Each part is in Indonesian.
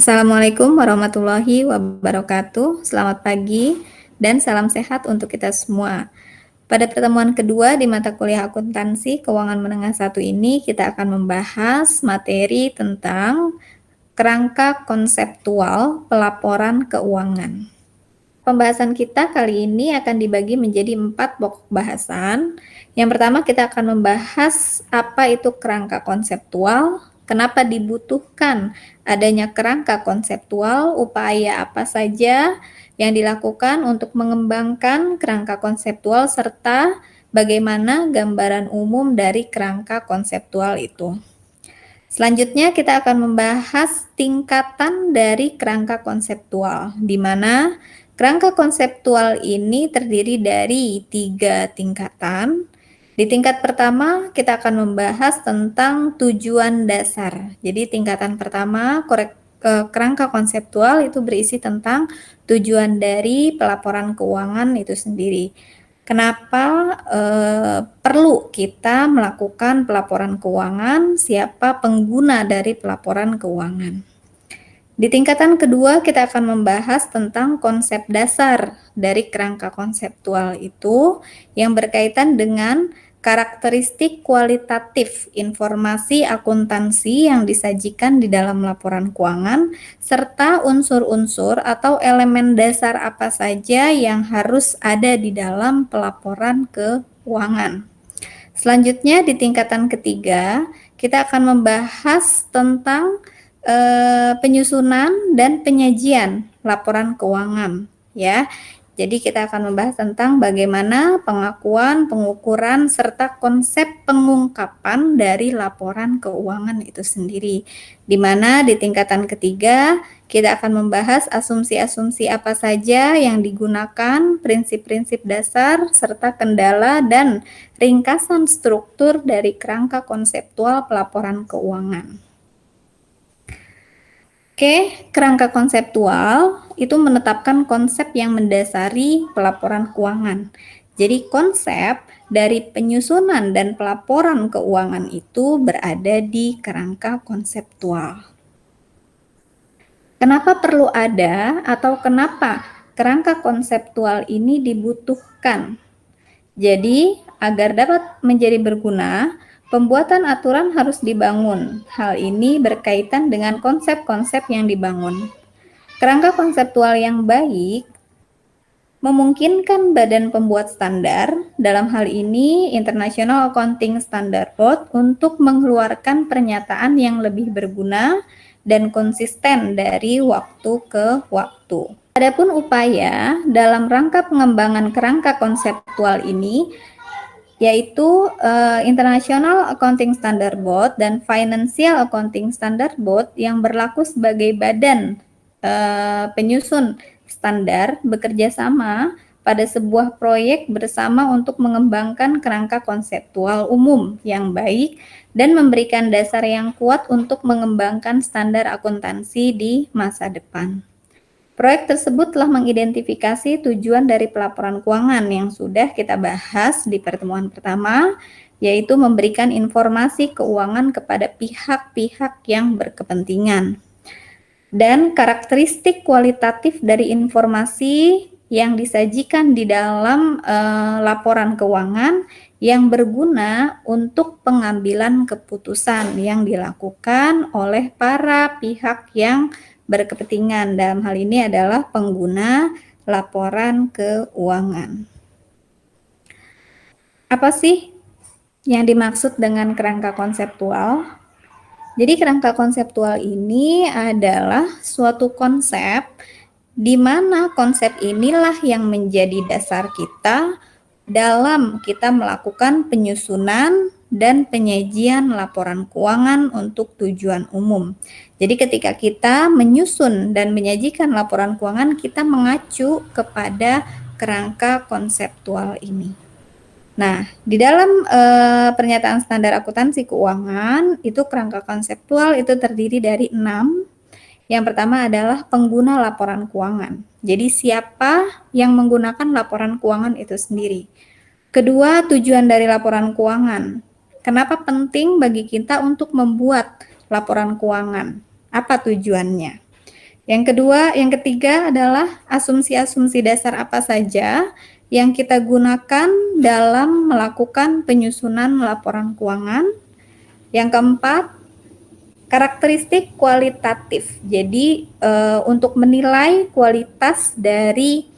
Assalamualaikum warahmatullahi wabarakatuh. Selamat pagi dan salam sehat untuk kita semua. Pada pertemuan kedua di mata kuliah akuntansi keuangan menengah 1 ini kita akan membahas materi tentang kerangka konseptual pelaporan keuangan. Pembahasan kita kali ini akan dibagi menjadi 4 pokok bahasan. Yang pertama kita akan membahas apa itu kerangka konseptual, kenapa dibutuhkan adanya kerangka konseptual, upaya apa saja yang dilakukan untuk mengembangkan kerangka konseptual, serta bagaimana gambaran umum dari kerangka konseptual itu. Selanjutnya kita akan membahas tingkatan dari kerangka konseptual, di mana kerangka konseptual ini terdiri dari 3 tingkatan. Di tingkat pertama kita akan membahas tentang tujuan dasar. Jadi tingkatan pertama kerangka konseptual itu berisi tentang tujuan dari pelaporan keuangan itu sendiri. Kenapa perlu kita melakukan pelaporan keuangan, siapa pengguna dari pelaporan keuangan. Di tingkatan kedua kita akan membahas tentang konsep dasar dari kerangka konseptual itu yang berkaitan dengan karakteristik kualitatif informasi akuntansi yang disajikan di dalam laporan keuangan, serta unsur-unsur atau elemen dasar apa saja yang harus ada di dalam pelaporan keuangan. Selanjutnya di tingkatan ketiga, kita akan membahas tentang penyusunan dan penyajian laporan keuangan, ya. Jadi kita akan membahas tentang bagaimana pengakuan, pengukuran, serta konsep pengungkapan dari laporan keuangan itu sendiri. Di mana di tingkatan ketiga, kita akan membahas asumsi-asumsi apa saja yang digunakan, prinsip-prinsip dasar, serta kendala dan ringkasan struktur dari kerangka konseptual pelaporan keuangan. Oke, kerangka konseptual itu menetapkan konsep yang mendasari pelaporan keuangan. Jadi konsep dari penyusunan dan pelaporan keuangan itu berada di kerangka konseptual. Kenapa perlu ada atau kenapa kerangka konseptual ini dibutuhkan? Jadi, agar dapat menjadi berguna, pembuatan aturan harus dibangun. Hal ini berkaitan dengan konsep-konsep yang dibangun. Kerangka konseptual yang baik memungkinkan badan pembuat standar, dalam hal ini International Accounting Standard Board, untuk mengeluarkan pernyataan yang lebih berguna dan konsisten dari waktu ke waktu. Adapun upaya dalam rangka pengembangan kerangka konseptual ini yaitu International Accounting Standard Board dan Financial Accounting Standard Board yang berlaku sebagai badan penyusun standar bekerja sama pada sebuah proyek bersama untuk mengembangkan kerangka konseptual umum yang baik dan memberikan dasar yang kuat untuk mengembangkan standar akuntansi di masa depan. Proyek tersebut telah mengidentifikasi tujuan dari pelaporan keuangan yang sudah kita bahas di pertemuan pertama, yaitu memberikan informasi keuangan kepada pihak-pihak yang berkepentingan. Dan karakteristik kualitatif dari informasi yang disajikan di dalam laporan keuangan yang berguna untuk pengambilan keputusan yang dilakukan oleh para pihak yang berkepentingan. Dalam hal ini adalah pengguna laporan keuangan. Apa sih yang dimaksud dengan kerangka konseptual? Jadi kerangka konseptual ini adalah suatu konsep di mana konsep inilah yang menjadi dasar kita dalam kita melakukan penyusunan dan penyajian laporan keuangan untuk tujuan umum. Jadi ketika kita menyusun dan menyajikan laporan keuangan, kita mengacu kepada kerangka konseptual ini. Nah, di dalam pernyataan standar akuntansi keuangan, itu kerangka konseptual itu terdiri dari 6. Yang pertama adalah pengguna laporan keuangan. Jadi siapa yang menggunakan laporan keuangan itu sendiri. Kedua, tujuan dari laporan keuangan. Kenapa penting bagi kita untuk membuat laporan keuangan? Apa tujuannya? Yang ketiga adalah asumsi-asumsi dasar apa saja yang kita gunakan dalam melakukan penyusunan laporan keuangan. Yang keempat, karakteristik kualitatif. Jadi untuk menilai kualitas dari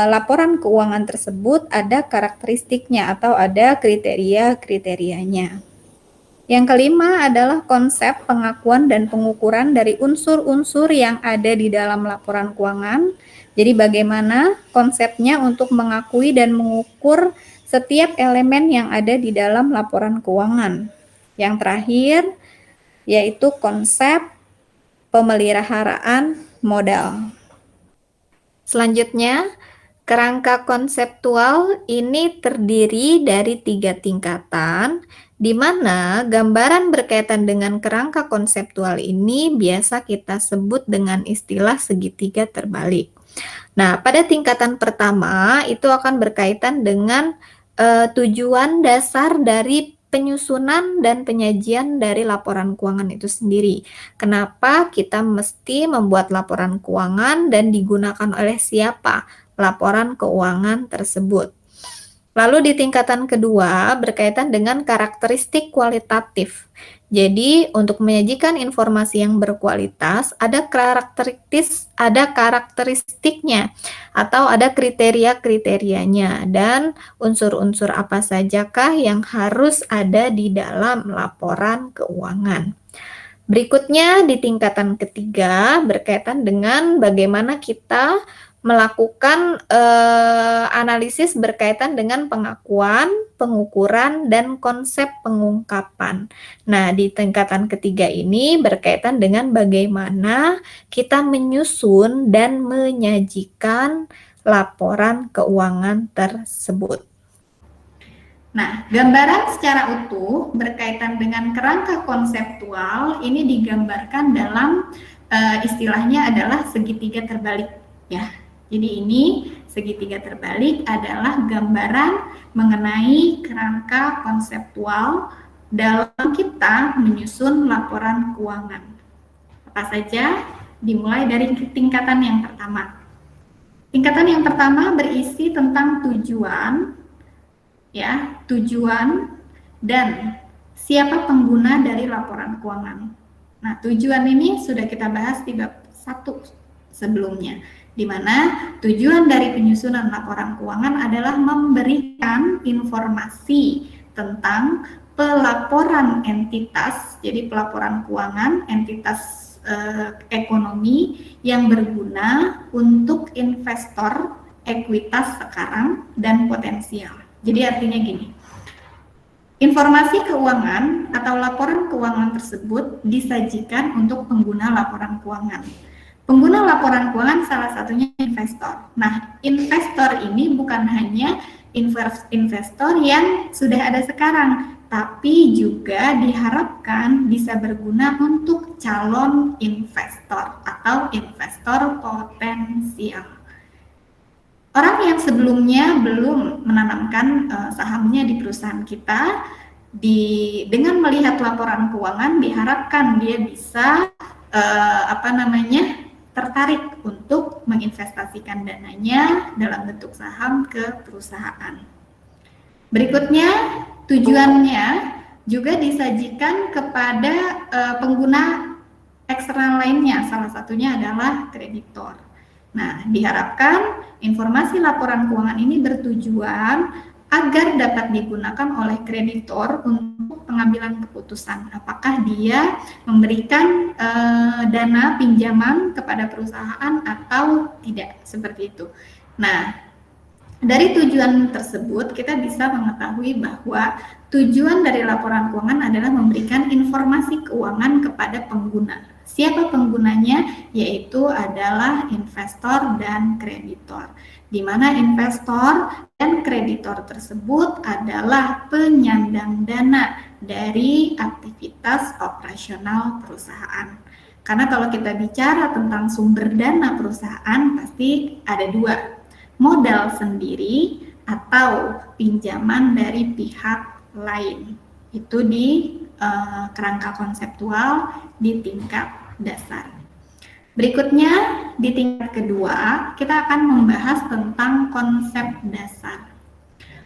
laporan keuangan tersebut ada karakteristiknya atau ada kriteria-kriterianya. Yang kelima adalah konsep pengakuan dan pengukuran dari unsur-unsur yang ada di dalam laporan keuangan. Jadi bagaimana konsepnya untuk mengakui dan mengukur setiap elemen yang ada di dalam laporan keuangan. Yang terakhir yaitu konsep pemeliharaan modal. Selanjutnya, kerangka konseptual ini terdiri dari 3 tingkatan, di mana gambaran berkaitan dengan kerangka konseptual ini biasa kita sebut dengan istilah segitiga terbalik. Nah, pada tingkatan pertama itu akan berkaitan dengan tujuan dasar dari penyusunan dan penyajian dari laporan keuangan itu sendiri. Kenapa kita mesti membuat laporan keuangan dan digunakan oleh siapa laporan keuangan tersebut. Lalu di tingkatan kedua berkaitan dengan karakteristik kualitatif. Jadi untuk menyajikan informasi yang berkualitas ada karakteristiknya atau ada kriteria-kriterianya dan unsur-unsur apa sajakah yang harus ada di dalam laporan keuangan. Berikutnya di tingkatan ketiga berkaitan dengan bagaimana kita melakukan analisis berkaitan dengan pengakuan, pengukuran, dan konsep pengungkapan. Nah, di tingkatan ketiga ini berkaitan dengan bagaimana kita menyusun dan menyajikan laporan keuangan tersebut. Nah, gambaran secara utuh berkaitan dengan kerangka konseptual ini digambarkan dalam istilahnya adalah segitiga terbalik ya. Jadi ini segitiga terbalik adalah gambaran mengenai kerangka konseptual dalam kita menyusun laporan keuangan. Apa saja? Dimulai dari tingkatan yang pertama. Tingkatan yang pertama berisi tentang tujuan, ya, tujuan dan siapa pengguna dari laporan keuangan. Nah, tujuan ini sudah kita bahas di bab 1 sebelumnya, di mana tujuan dari penyusunan laporan keuangan adalah memberikan informasi tentang pelaporan entitas, jadi pelaporan keuangan entitas ekonomi yang berguna untuk investor ekuitas sekarang dan potensial. Jadi artinya gini, informasi keuangan atau laporan keuangan tersebut disajikan untuk pengguna laporan keuangan. Pengguna laporan keuangan salah satunya investor. Nah, investor ini bukan hanya investor yang sudah ada sekarang, tapi juga diharapkan bisa berguna untuk calon investor atau investor potensial. Orang yang sebelumnya belum menanamkan sahamnya di perusahaan kita, dengan melihat laporan keuangan diharapkan dia bisa tertarik untuk menginvestasikan dananya dalam bentuk saham ke perusahaan. Berikutnya, tujuannya juga disajikan kepada pengguna eksternal lainnya, salah satunya adalah kreditor. Nah, diharapkan informasi laporan keuangan ini bertujuan agar dapat digunakan oleh kreditor untuk pengambilan keputusan apakah dia memberikan dana pinjaman kepada perusahaan atau tidak, seperti itu. Nah, dari tujuan tersebut kita bisa mengetahui bahwa tujuan dari laporan keuangan adalah memberikan informasi keuangan kepada pengguna. Siapa penggunanya? Yaitu adalah investor dan kreditor, di mana investor dan kreditor tersebut adalah penyandang dana dari aktivitas operasional perusahaan. Karena kalau kita bicara tentang sumber dana perusahaan pasti ada dua, modal sendiri atau pinjaman dari pihak lain. Itu di kerangka konseptual di tingkat dasar. Berikutnya, di tingkat kedua, kita akan membahas tentang konsep dasar.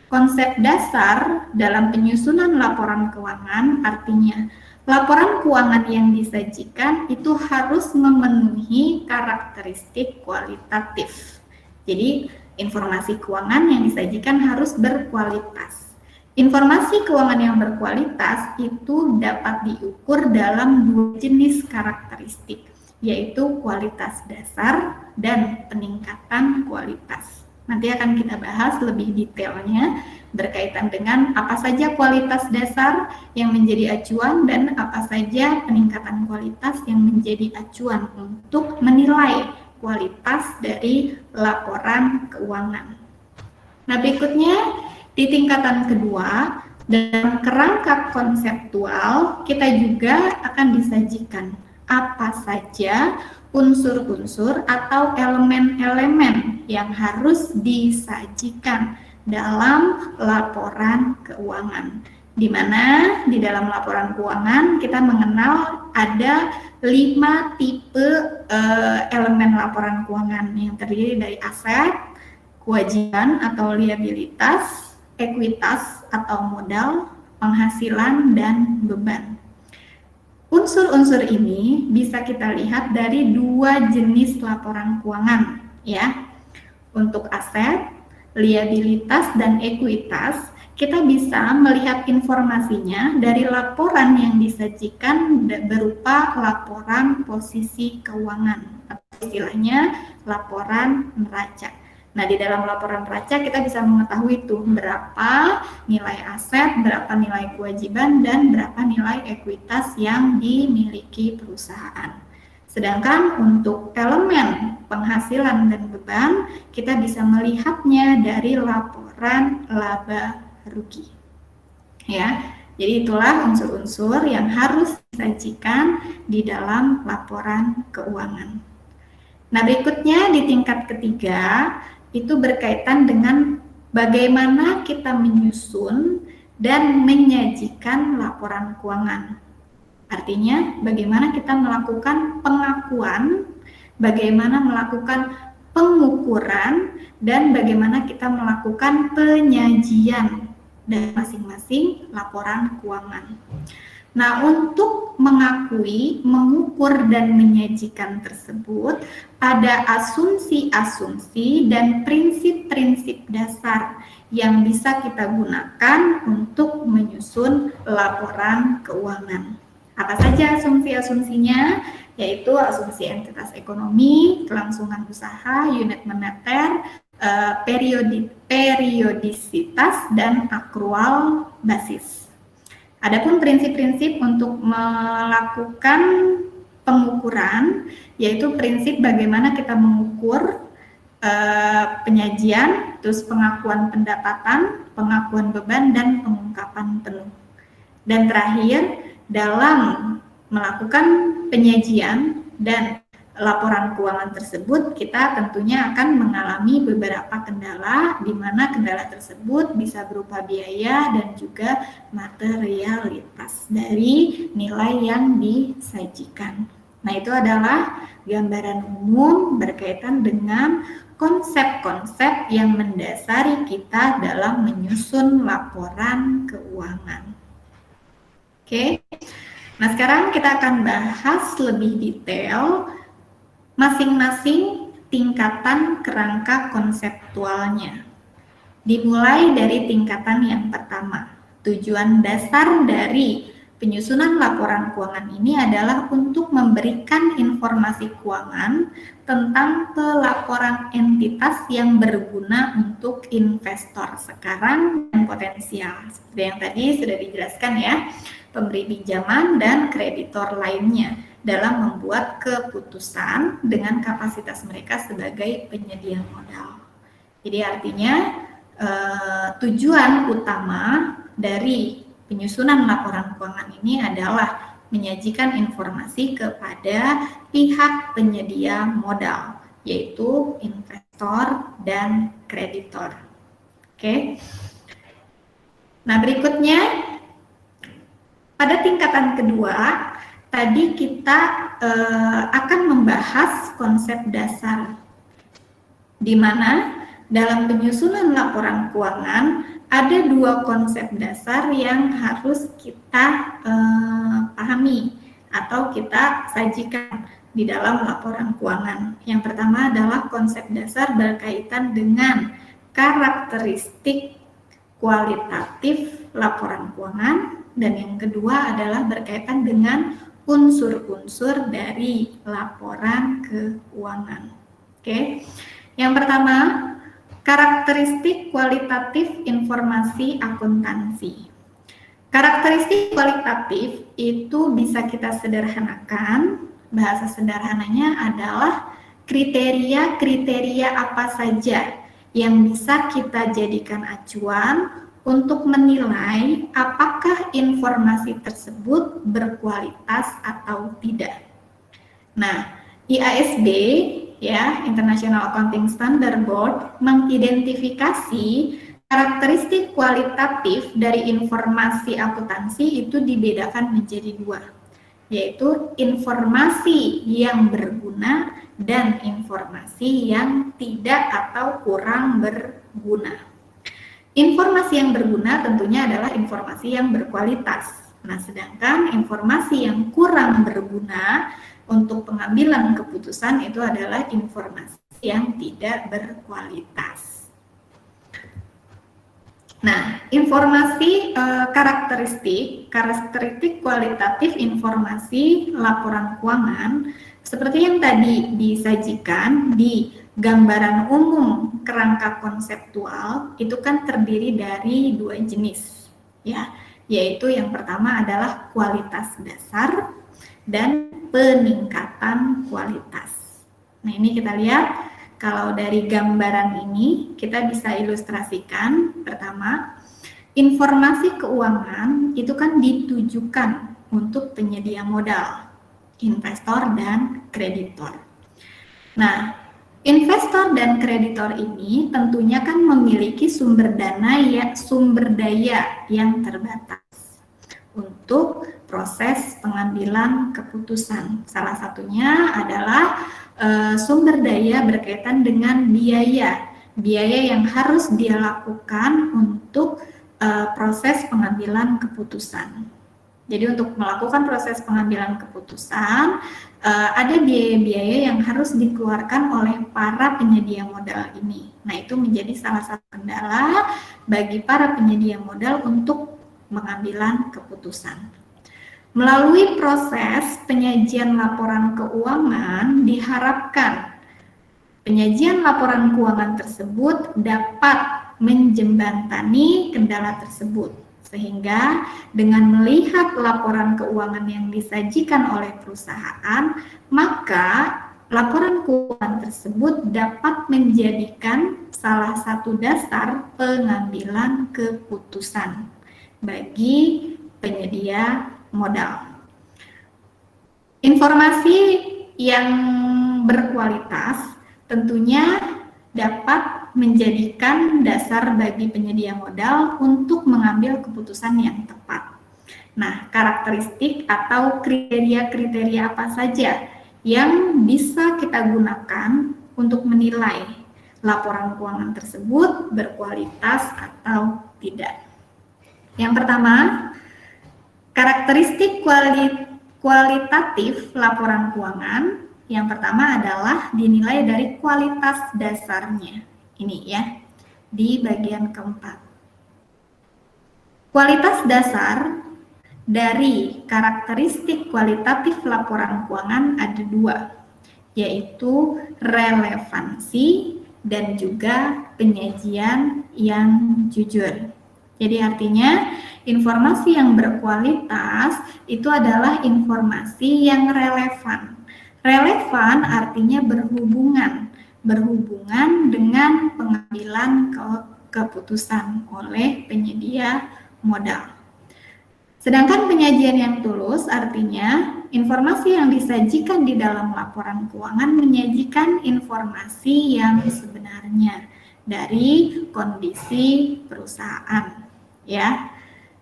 Konsep dasar dalam penyusunan laporan keuangan artinya laporan keuangan yang disajikan itu harus memenuhi karakteristik kualitatif. Jadi, informasi keuangan yang disajikan harus berkualitas. Informasi keuangan yang berkualitas itu dapat diukur dalam dua jenis karakteristik, yaitu kualitas dasar dan peningkatan kualitas. Nanti akan kita bahas lebih detailnya berkaitan dengan apa saja kualitas dasar yang menjadi acuan dan apa saja peningkatan kualitas yang menjadi acuan untuk menilai kualitas dari laporan keuangan. Nah, berikutnya di tingkatan kedua, dalam kerangka konseptual kita juga akan disajikan apa saja unsur-unsur atau elemen-elemen yang harus disajikan dalam laporan keuangan. Di mana di dalam laporan keuangan kita mengenal ada 5 tipe elemen laporan keuangan yang terdiri dari aset, kewajiban atau liabilitas, ekuitas atau modal, penghasilan, dan beban. Unsur-unsur ini bisa kita lihat dari dua jenis laporan keuangan, ya. Untuk aset, liabilitas, dan ekuitas, kita bisa melihat informasinya dari laporan yang disajikan berupa laporan posisi keuangan, atau istilahnya laporan neraca. Nah, di dalam laporan neraca kita bisa mengetahui tuh berapa nilai aset, berapa nilai kewajiban, dan berapa nilai ekuitas yang dimiliki perusahaan. Sedangkan untuk elemen penghasilan dan beban, kita bisa melihatnya dari laporan laba rugi. Ya, jadi itulah unsur-unsur yang harus disajikan di dalam laporan keuangan. Nah, berikutnya di tingkat ketiga, itu berkaitan dengan bagaimana kita menyusun dan menyajikan laporan keuangan. Artinya, bagaimana kita melakukan pengakuan, bagaimana melakukan pengukuran, dan bagaimana kita melakukan penyajian dari masing-masing laporan keuangan. Nah, untuk mengakui, mengukur, dan menyajikan tersebut, ada asumsi-asumsi dan prinsip-prinsip dasar yang bisa kita gunakan untuk menyusun laporan keuangan. Apa saja asumsi-asumsinya? Yaitu asumsi entitas ekonomi, kelangsungan usaha, unit moneter, periodisitas, dan akrual basis. Adapun prinsip-prinsip untuk melakukan pengukuran, yaitu prinsip bagaimana kita mengukur penyajian, terus pengakuan pendapatan, pengakuan beban, dan pengungkapan penuh. Dan terakhir, dalam melakukan penyajian dan laporan keuangan tersebut, kita tentunya akan mengalami beberapa kendala, di mana kendala tersebut bisa berupa biaya dan juga materialitas dari nilai yang disajikan. Nah, itu adalah gambaran umum berkaitan dengan konsep-konsep yang mendasari kita dalam menyusun laporan keuangan. Oke, nah sekarang kita akan bahas lebih detail masing-masing tingkatan kerangka konseptualnya. Dimulai dari tingkatan yang pertama. Tujuan dasar dari penyusunan laporan keuangan ini adalah untuk memberikan informasi keuangan tentang pelaporan entitas yang berguna untuk investor sekarang dan potensial. Seperti yang tadi sudah dijelaskan ya, pemberi pinjaman dan kreditor lainnya dalam membuat keputusan dengan kapasitas mereka sebagai penyedia modal. Jadi artinya tujuan utama dari penyusunan laporan keuangan ini adalah menyajikan informasi kepada pihak penyedia modal, yaitu investor dan kreditor. Oke. Nah, berikutnya pada tingkatan kedua tadi kita akan membahas konsep dasar, di mana dalam penyusunan laporan keuangan ada dua konsep dasar yang harus kita pahami atau kita sajikan di dalam laporan keuangan. Yang pertama adalah konsep dasar berkaitan dengan karakteristik kualitatif laporan keuangan, dan yang kedua adalah berkaitan dengan unsur-unsur dari laporan keuangan. Oke. Yang pertama, karakteristik kualitatif informasi akuntansi. Karakteristik kualitatif itu bisa kita sederhanakan, bahasa sederhananya adalah kriteria-kriteria apa saja yang bisa kita jadikan acuan untuk menilai apakah informasi tersebut berkualitas atau tidak. Nah, IASB ya, International Accounting Standard Board, mengidentifikasi karakteristik kualitatif dari informasi akuntansi itu dibedakan menjadi dua, yaitu informasi yang berguna dan informasi yang tidak atau kurang berguna. Informasi yang berguna tentunya adalah informasi yang berkualitas. Nah, sedangkan informasi yang kurang berguna untuk pengambilan keputusan itu adalah informasi yang tidak berkualitas. Nah, informasi karakteristik kualitatif informasi laporan keuangan seperti yang tadi disajikan di gambaran umum kerangka konseptual itu kan terdiri dari dua jenis, ya, yaitu yang pertama adalah kualitas dasar dan peningkatan kualitas. Nah, ini kita lihat kalau dari gambaran ini kita bisa ilustrasikan. Pertama, informasi keuangan itu kan ditujukan untuk penyedia modal, investor dan kreditor. Nah, investor dan kreditor ini tentunya kan memiliki sumber daya yang terbatas untuk proses pengambilan keputusan. Salah satunya adalah sumber daya berkaitan dengan biaya yang harus dia lakukan untuk proses pengambilan keputusan. Jadi untuk melakukan proses pengambilan keputusan, ada biaya-biaya yang harus dikeluarkan oleh para penyedia modal ini. Nah, itu menjadi salah satu kendala bagi para penyedia modal untuk pengambilan keputusan. Melalui proses penyajian laporan keuangan, diharapkan penyajian laporan keuangan tersebut dapat menjembatani kendala tersebut, sehingga dengan melihat laporan keuangan yang disajikan oleh perusahaan, maka laporan keuangan tersebut dapat menjadikan salah satu dasar pengambilan keputusan bagi penyedia modal. Informasi yang berkualitas tentunya dapat menjadikan dasar bagi penyedia modal untuk mengambil keputusan yang tepat. Nah, karakteristik atau kriteria-kriteria apa saja yang bisa kita gunakan untuk menilai laporan keuangan tersebut berkualitas atau tidak? Yang pertama, karakteristik kualitatif laporan keuangan. Yang pertama adalah dinilai dari kualitas dasarnya. Ini ya, di bagian keempat. Kualitas dasar dari karakteristik kualitatif laporan keuangan ada dua, yaitu relevansi dan juga penyajian yang jujur. Jadi artinya informasi yang berkualitas itu adalah informasi yang relevan. Relevan artinya berhubungan dengan pengambilan keputusan oleh penyedia modal. Sedangkan penyajian yang tulus artinya informasi yang disajikan di dalam laporan keuangan menyajikan informasi yang sebenarnya dari kondisi perusahaan, ya.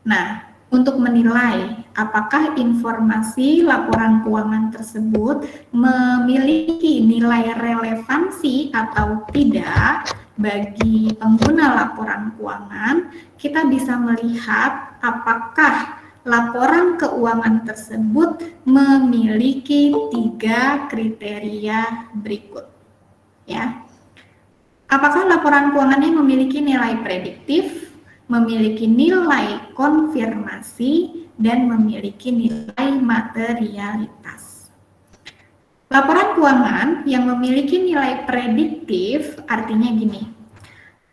Nah, untuk menilai apakah informasi laporan keuangan tersebut memiliki nilai relevansi atau tidak bagi pengguna laporan keuangan, kita bisa melihat apakah laporan keuangan tersebut memiliki 3 kriteria berikut. Ya. Apakah laporan keuangannya memiliki nilai prediktif, memiliki nilai konfirmasi, dan memiliki nilai materialitas. Laporan keuangan yang memiliki nilai prediktif artinya gini.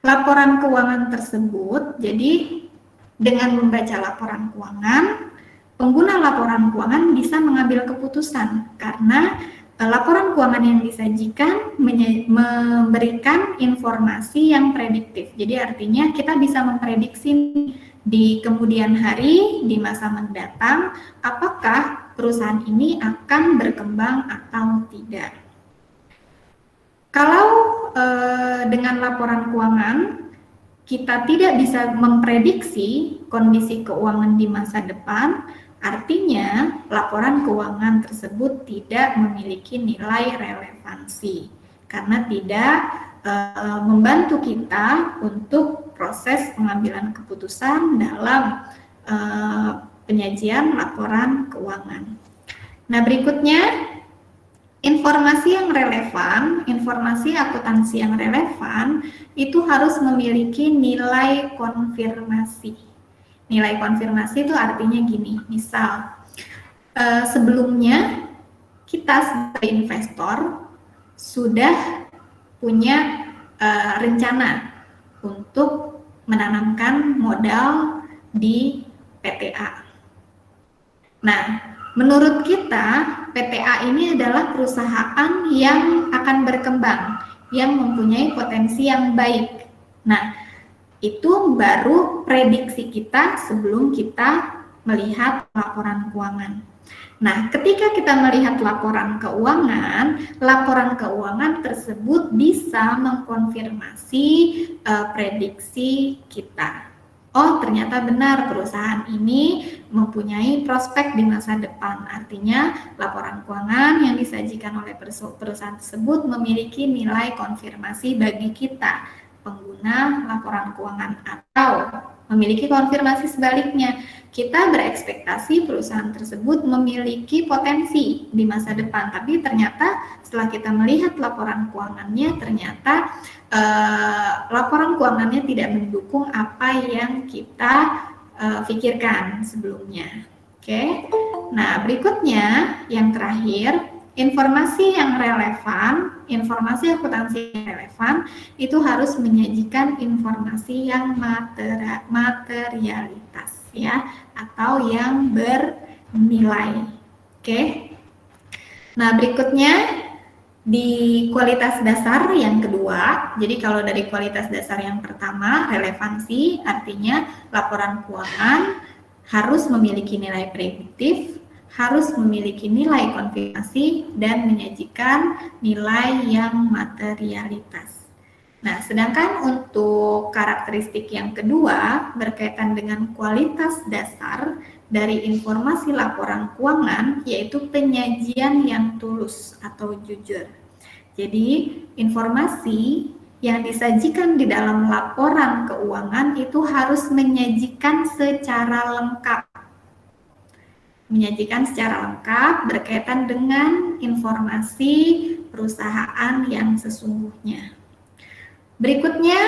Laporan keuangan tersebut, jadi dengan membaca laporan keuangan, pengguna laporan keuangan bisa mengambil keputusan karena laporan keuangan yang disajikan memberikan informasi yang prediktif. Jadi artinya kita bisa memprediksi di kemudian hari, di masa mendatang, apakah perusahaan ini akan berkembang atau tidak. Kalau dengan laporan keuangan kita tidak bisa memprediksi kondisi keuangan di masa depan, artinya laporan keuangan tersebut tidak memiliki nilai relevansi karena tidak membantu kita untuk proses pengambilan keputusan dalam penyajian laporan keuangan. Nah, berikutnya informasi yang relevan, informasi akuntansi yang relevan itu harus memiliki nilai konfirmasi. Nilai konfirmasi itu artinya gini, misal sebelumnya kita sebagai investor sudah punya rencana untuk menanamkan modal di PTA. Nah, menurut kita PTA ini adalah perusahaan yang akan berkembang, yang mempunyai potensi yang baik. Nah, itu baru prediksi kita sebelum kita melihat laporan keuangan. Nah, ketika kita melihat laporan keuangan tersebut bisa mengkonfirmasi prediksi kita. Oh, ternyata benar perusahaan ini mempunyai prospek di masa depan. Artinya, laporan keuangan yang disajikan oleh perusahaan tersebut memiliki nilai konfirmasi bagi kita, pengguna laporan keuangan, atau memiliki konfirmasi sebaliknya. Kita berekspektasi perusahaan tersebut memiliki potensi di masa depan, tapi ternyata setelah kita melihat laporan keuangannya, ternyata laporan keuangannya tidak mendukung apa yang kita pikirkan sebelumnya. Oke. Nah, berikutnya yang terakhir, informasi yang relevan, informasi akuntansi yang relevan itu harus menyajikan informasi yang materialitas, ya, atau yang bernilai. Oke. Nah, berikutnya di kualitas dasar yang kedua. Jadi kalau dari kualitas dasar yang pertama, relevansi, artinya laporan keuangan harus memiliki nilai prediktif, harus memiliki nilai konfirmasi, dan menyajikan nilai yang materialitas. Nah, sedangkan untuk karakteristik yang kedua berkaitan dengan kualitas dasar dari informasi laporan keuangan, yaitu penyajian yang tulus atau jujur. Jadi, informasi yang disajikan di dalam laporan keuangan itu harus menyajikan secara lengkap. Menyajikan secara lengkap berkaitan dengan informasi perusahaan yang sesungguhnya. Berikutnya,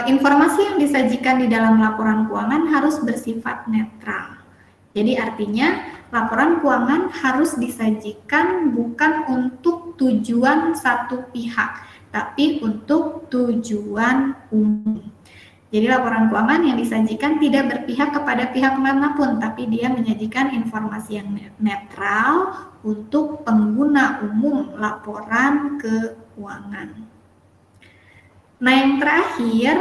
informasi yang disajikan di dalam laporan keuangan harus bersifat netral. Jadi artinya laporan keuangan harus disajikan bukan untuk tujuan satu pihak, tapi untuk tujuan umum. Jadi laporan keuangan yang disajikan tidak berpihak kepada pihak manapun, tapi dia menyajikan informasi yang netral untuk pengguna umum laporan keuangan. Nah, yang terakhir,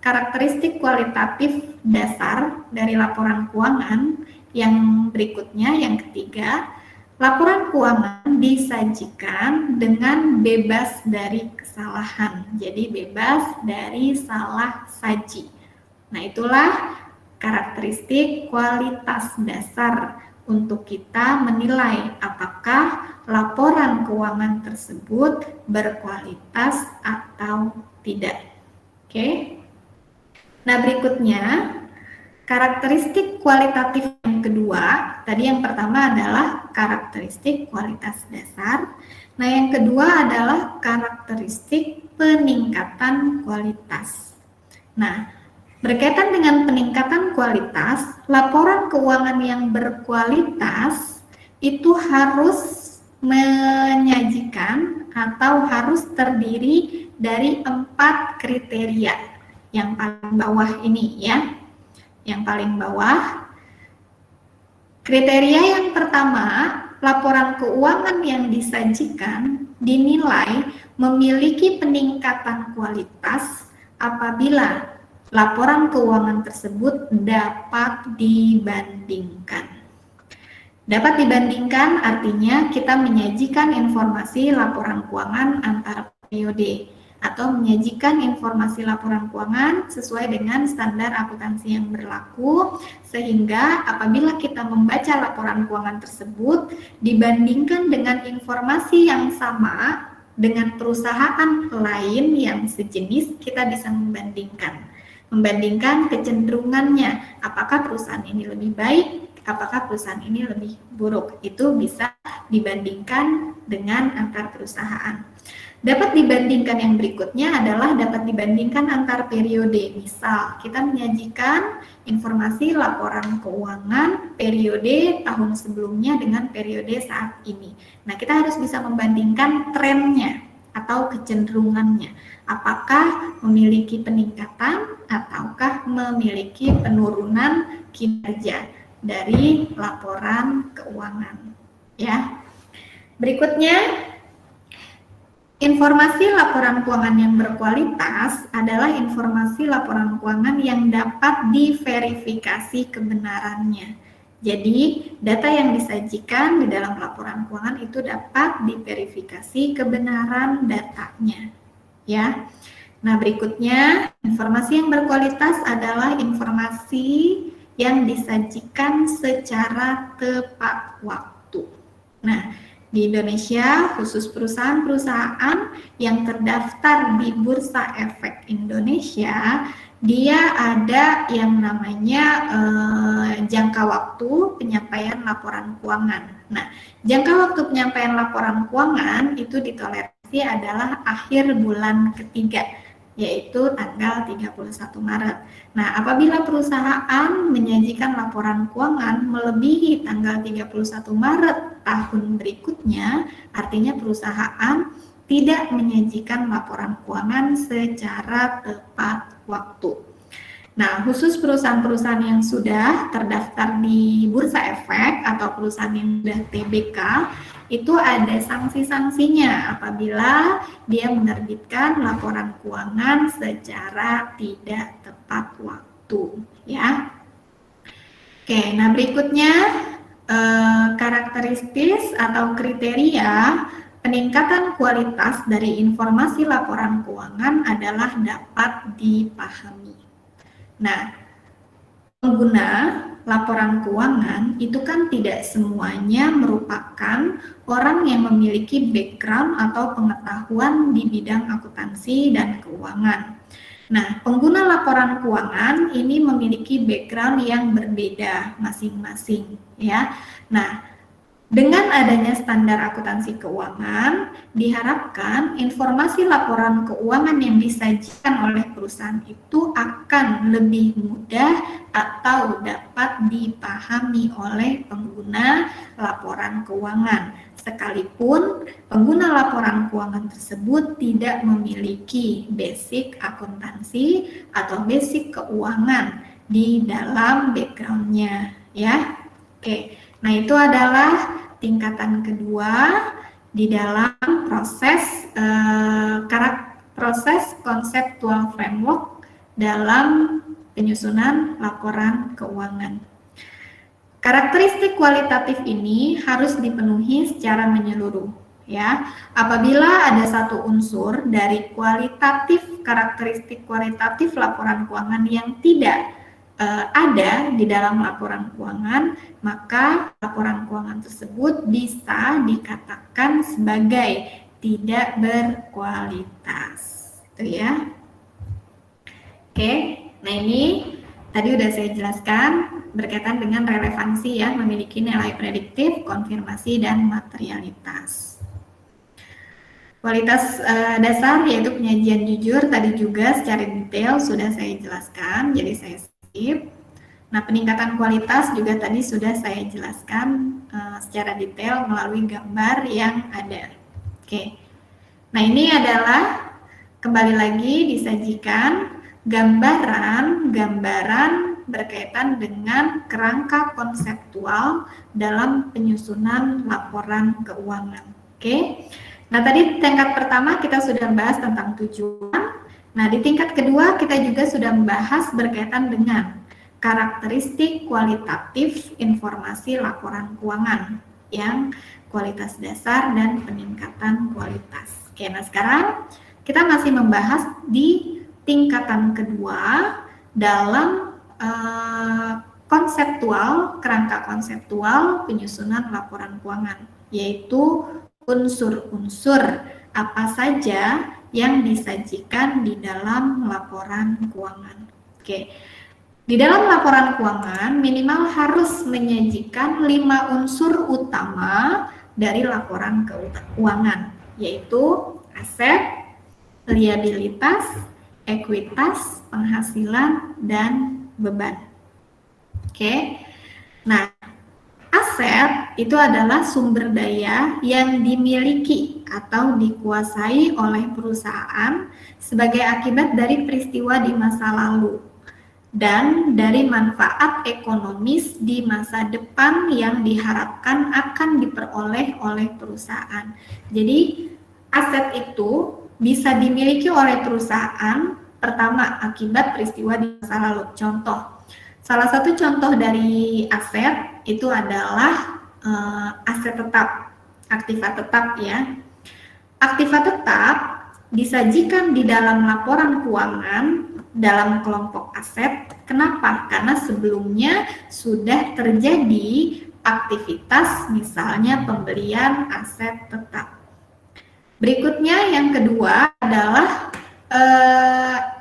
karakteristik kualitatif dasar dari laporan keuangan yang berikutnya, yang ketiga, laporan keuangan disajikan dengan bebas dari kesalahan, jadi bebas dari salah saji. Nah, itulah karakteristik kualitas dasar untuk kita menilai apakah laporan keuangan tersebut berkualitas atau tidak. Oke. Nah, berikutnya karakteristik kualitatif yang kedua, tadi yang pertama adalah karakteristik kualitas dasar. Nah, yang kedua adalah karakteristik peningkatan kualitas. Nah, berkaitan dengan peningkatan kualitas, laporan keuangan yang berkualitas itu harus menyajikan atau harus terdiri dari 4 kriteria. Yang paling bawah ini ya. Yang paling bawah, kriteria yang pertama, laporan keuangan yang disajikan dinilai memiliki peningkatan kualitas apabila laporan keuangan tersebut dapat dibandingkan. Dapat dibandingkan artinya kita menyajikan informasi laporan keuangan antar periode atau menyajikan informasi laporan keuangan sesuai dengan standar akuntansi yang berlaku, sehingga apabila kita membaca laporan keuangan tersebut dibandingkan dengan informasi yang sama dengan perusahaan lain yang sejenis, kita bisa membandingkan kecenderungannya, apakah perusahaan ini lebih baik, apakah perusahaan ini lebih buruk. Itu bisa dibandingkan dengan antar perusahaan. Dapat dibandingkan yang berikutnya adalah dapat dibandingkan antar periode. Misal, kita menyajikan informasi laporan keuangan periode tahun sebelumnya dengan periode saat ini. Nah, kita harus bisa membandingkan trennya atau kecenderungannya. Apakah memiliki peningkatan ataukah memiliki penurunan kinerja dari laporan keuangan. Ya. Berikutnya, informasi laporan keuangan yang berkualitas adalah informasi laporan keuangan yang dapat diverifikasi kebenarannya. Jadi, data yang disajikan di dalam laporan keuangan itu dapat diverifikasi kebenaran datanya. Ya. Nah, berikutnya, informasi yang berkualitas adalah informasi yang disajikan secara tepat waktu. Nah, di Indonesia, khusus perusahaan-perusahaan yang terdaftar di Bursa Efek Indonesia, dia ada yang namanya jangka waktu penyampaian laporan keuangan. Nah, jangka waktu penyampaian laporan keuangan itu ditoleransi adalah akhir bulan ketiga, yaitu tanggal 31 Maret. Nah, apabila perusahaan menyajikan laporan keuangan melebihi tanggal 31 Maret tahun berikutnya, artinya perusahaan tidak menyajikan laporan keuangan secara tepat waktu. Nah, khusus perusahaan-perusahaan yang sudah terdaftar di Bursa Efek atau perusahaan yang sudah TBK, itu ada sanksi-sanksinya apabila dia menerbitkan laporan keuangan secara tidak tepat waktu, ya. Oke, nah berikutnya karakteristik atau kriteria peningkatan kualitas dari informasi laporan keuangan adalah dapat dipahami. Nah, pengguna laporan keuangan itu kan tidak semuanya merupakan orang yang memiliki background atau pengetahuan di bidang akuntansi dan keuangan. Nah, pengguna laporan keuangan ini memiliki background yang berbeda masing-masing, ya. Nah, dengan adanya standar akuntansi keuangan, diharapkan informasi laporan keuangan yang disajikan oleh perusahaan itu akan lebih mudah atau dapat dipahami oleh pengguna laporan keuangan, sekalipun pengguna laporan keuangan tersebut tidak memiliki basic akuntansi atau basic keuangan di dalam background-nya, ya. Oke, nah itu adalah tingkatan kedua di dalam proses konseptual framework dalam penyusunan laporan keuangan. Karakteristik kualitatif ini harus dipenuhi secara menyeluruh, ya. Apabila ada satu unsur dari karakteristik kualitatif laporan keuangan yang tidak ada di dalam laporan keuangan, maka laporan keuangan tersebut bisa dikatakan sebagai tidak berkualitas. Itu ya. Oke, nah ini tadi udah saya jelaskan berkaitan dengan relevansi ya, memiliki nilai prediktif, konfirmasi, dan materialitas. Kualitas dasar yaitu penyajian jujur tadi juga secara detail sudah saya jelaskan, jadi saya skip. Nah, peningkatan kualitas juga tadi sudah saya jelaskan secara detail melalui gambar yang ada. Oke. Nah, ini adalah kembali lagi disajikan gambaran berkaitan dengan kerangka konseptual dalam penyusunan laporan keuangan. Oke. Nah, tadi tingkat pertama kita sudah membahas tentang tujuan. Nah, di tingkat kedua kita juga sudah membahas berkaitan dengan karakteristik kualitatif informasi laporan keuangan yang kualitas dasar dan peningkatan kualitas. Oke, nah sekarang kita masih membahas di tingkatan kedua dalam kerangka konseptual penyusunan laporan keuangan, yaitu unsur-unsur apa saja yang disajikan di dalam laporan keuangan. Oke, di dalam laporan keuangan minimal harus menyajikan 5 unsur utama dari laporan keuangan, yaitu aset, liabilitas, ekuitas, penghasilan, dan beban. Oke, nah aset itu adalah sumber daya yang dimiliki atau dikuasai oleh perusahaan sebagai akibat dari peristiwa di masa lalu dan dari manfaat ekonomis di masa depan yang diharapkan akan diperoleh oleh perusahaan. Jadi aset itu bisa dimiliki oleh perusahaan pertama akibat peristiwa di masa lalu. Contoh, salah satu contoh dari aset itu adalah aset tetap, aktiva tetap ya. Aktiva tetap disajikan di dalam laporan keuangan dalam kelompok aset. Kenapa? Karena sebelumnya sudah terjadi aktivitas misalnya pembelian aset tetap. Berikutnya yang kedua adalah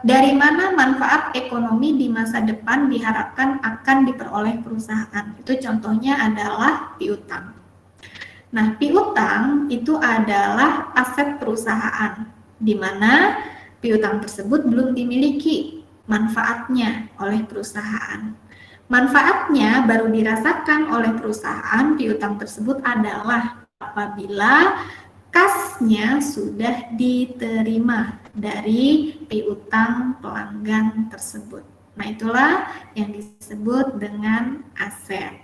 dari mana manfaat ekonomi di masa depan diharapkan akan diperoleh perusahaan. Itu contohnya adalah piutang. Nah, piutang itu adalah aset perusahaan, di mana piutang tersebut belum dimiliki manfaatnya oleh perusahaan. Manfaatnya baru dirasakan oleh perusahaan piutang tersebut adalah apabila kasnya sudah diterima dari piutang pelanggan tersebut. Nah, itulah yang disebut dengan aset.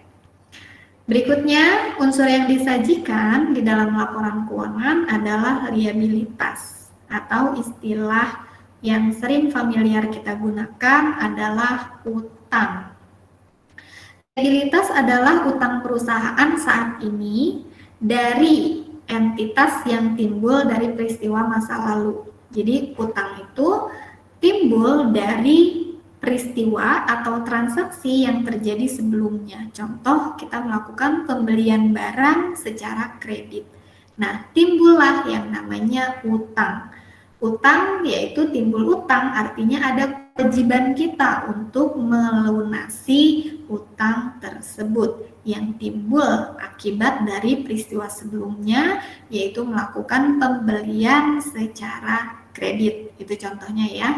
Berikutnya, unsur yang disajikan di dalam laporan keuangan adalah liabilitas atau istilah yang sering familiar kita gunakan adalah utang. Liabilitas adalah utang perusahaan saat ini dari entitas yang timbul dari peristiwa masa lalu. Jadi utang itu timbul dari peristiwa atau transaksi yang terjadi sebelumnya. Contoh, kita melakukan pembelian barang secara kredit. Nah, timbullah yang namanya utang. Utang yaitu timbul utang, artinya ada kewajiban kita untuk melunasi utang tersebut yang timbul akibat dari peristiwa sebelumnya, yaitu melakukan pembelian secara kredit. Itu contohnya ya.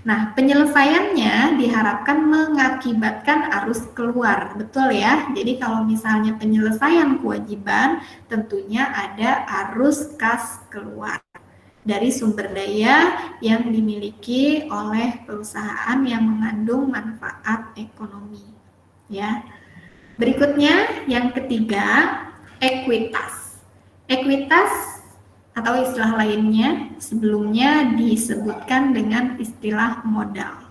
Nah, penyelesaiannya diharapkan mengakibatkan arus keluar, betul ya. Jadi kalau misalnya penyelesaian kewajiban, tentunya ada arus kas keluar dari sumber daya yang dimiliki oleh perusahaan yang mengandung manfaat ekonomi. Ya. Berikutnya, yang ketiga, ekuitas. Ekuitas atau istilah lainnya sebelumnya disebutkan dengan istilah modal.